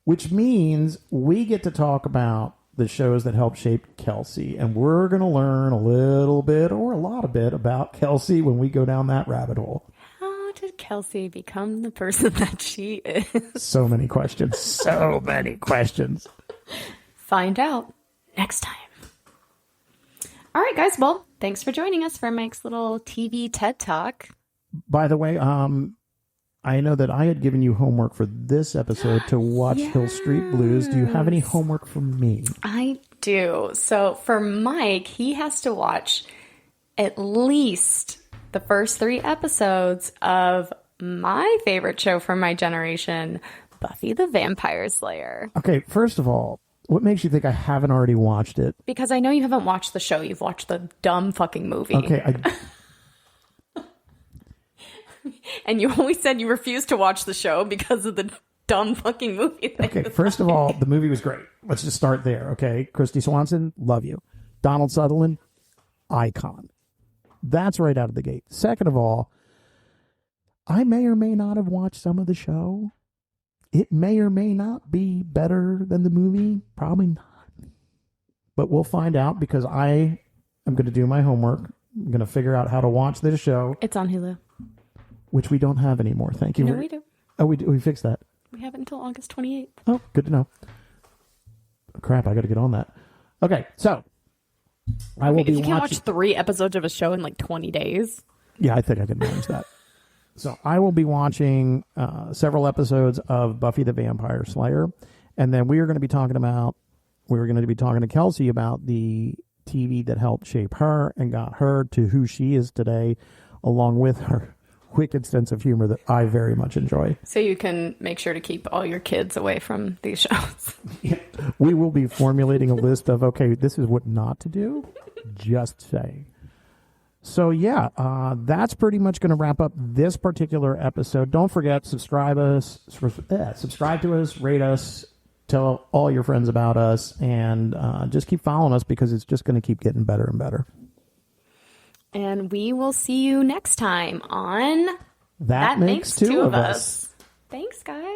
which means we get to talk about the shows that helped shape Kelsey, and we're going to learn a little bit or a lot of bit about Kelsey when we go down that rabbit hole. How did Kelsey become the person that she is? So many questions. So many questions. Find out next time. All right, guys. Well, thanks for joining us for Mike's little TV TED Talk. By the way, I know that I had given you homework for this episode to watch Hill Street Blues. Do you have any homework for me? I do. So for Mike, he has to watch at least the first 3 episodes of my favorite show from my generation, Buffy the Vampire Slayer. Okay, first of all, what makes you think I haven't already watched it? Because I know you haven't watched the show. You've watched the dumb fucking movie. Okay, And you always said you refused to watch the show because of the dumb fucking movie. Okay, first of all, the movie was great. Let's just start there, okay? Christy Swanson, love you. Donald Sutherland, icon. That's right out of the gate. Second of all, I may or may not have watched some of the show. It may or may not be better than the movie. Probably not. But we'll find out because I am going to do my homework. I'm going to figure out how to watch this show. It's on Hulu. Which we don't have anymore. Thank you. No, we do. Oh, we fixed that. We have it until August 28th. Oh, good to know. Crap, I got to get on that. Okay, so I will be watching. You can watch 3 episodes of a show in like 20 days. Yeah, I think I can manage that. So I will be watching several episodes of Buffy the Vampire Slayer, and then we are going to be talking about we were going to be talking to Kelsey about the TV that helped shape her and got her to who she is today, along with her wicked sense of humor that I very much enjoy. So you can make sure to keep all your kids away from these shows. We will be formulating a list of, okay, this is what not to do. Just saying. So yeah, that's pretty much going to wrap up this particular episode. Don't forget, subscribe to us, rate us, tell all your friends about us, and just keep following us because it's just going to keep getting better and better. And we will see you next time on That Makes Two of Us. Thanks, guys.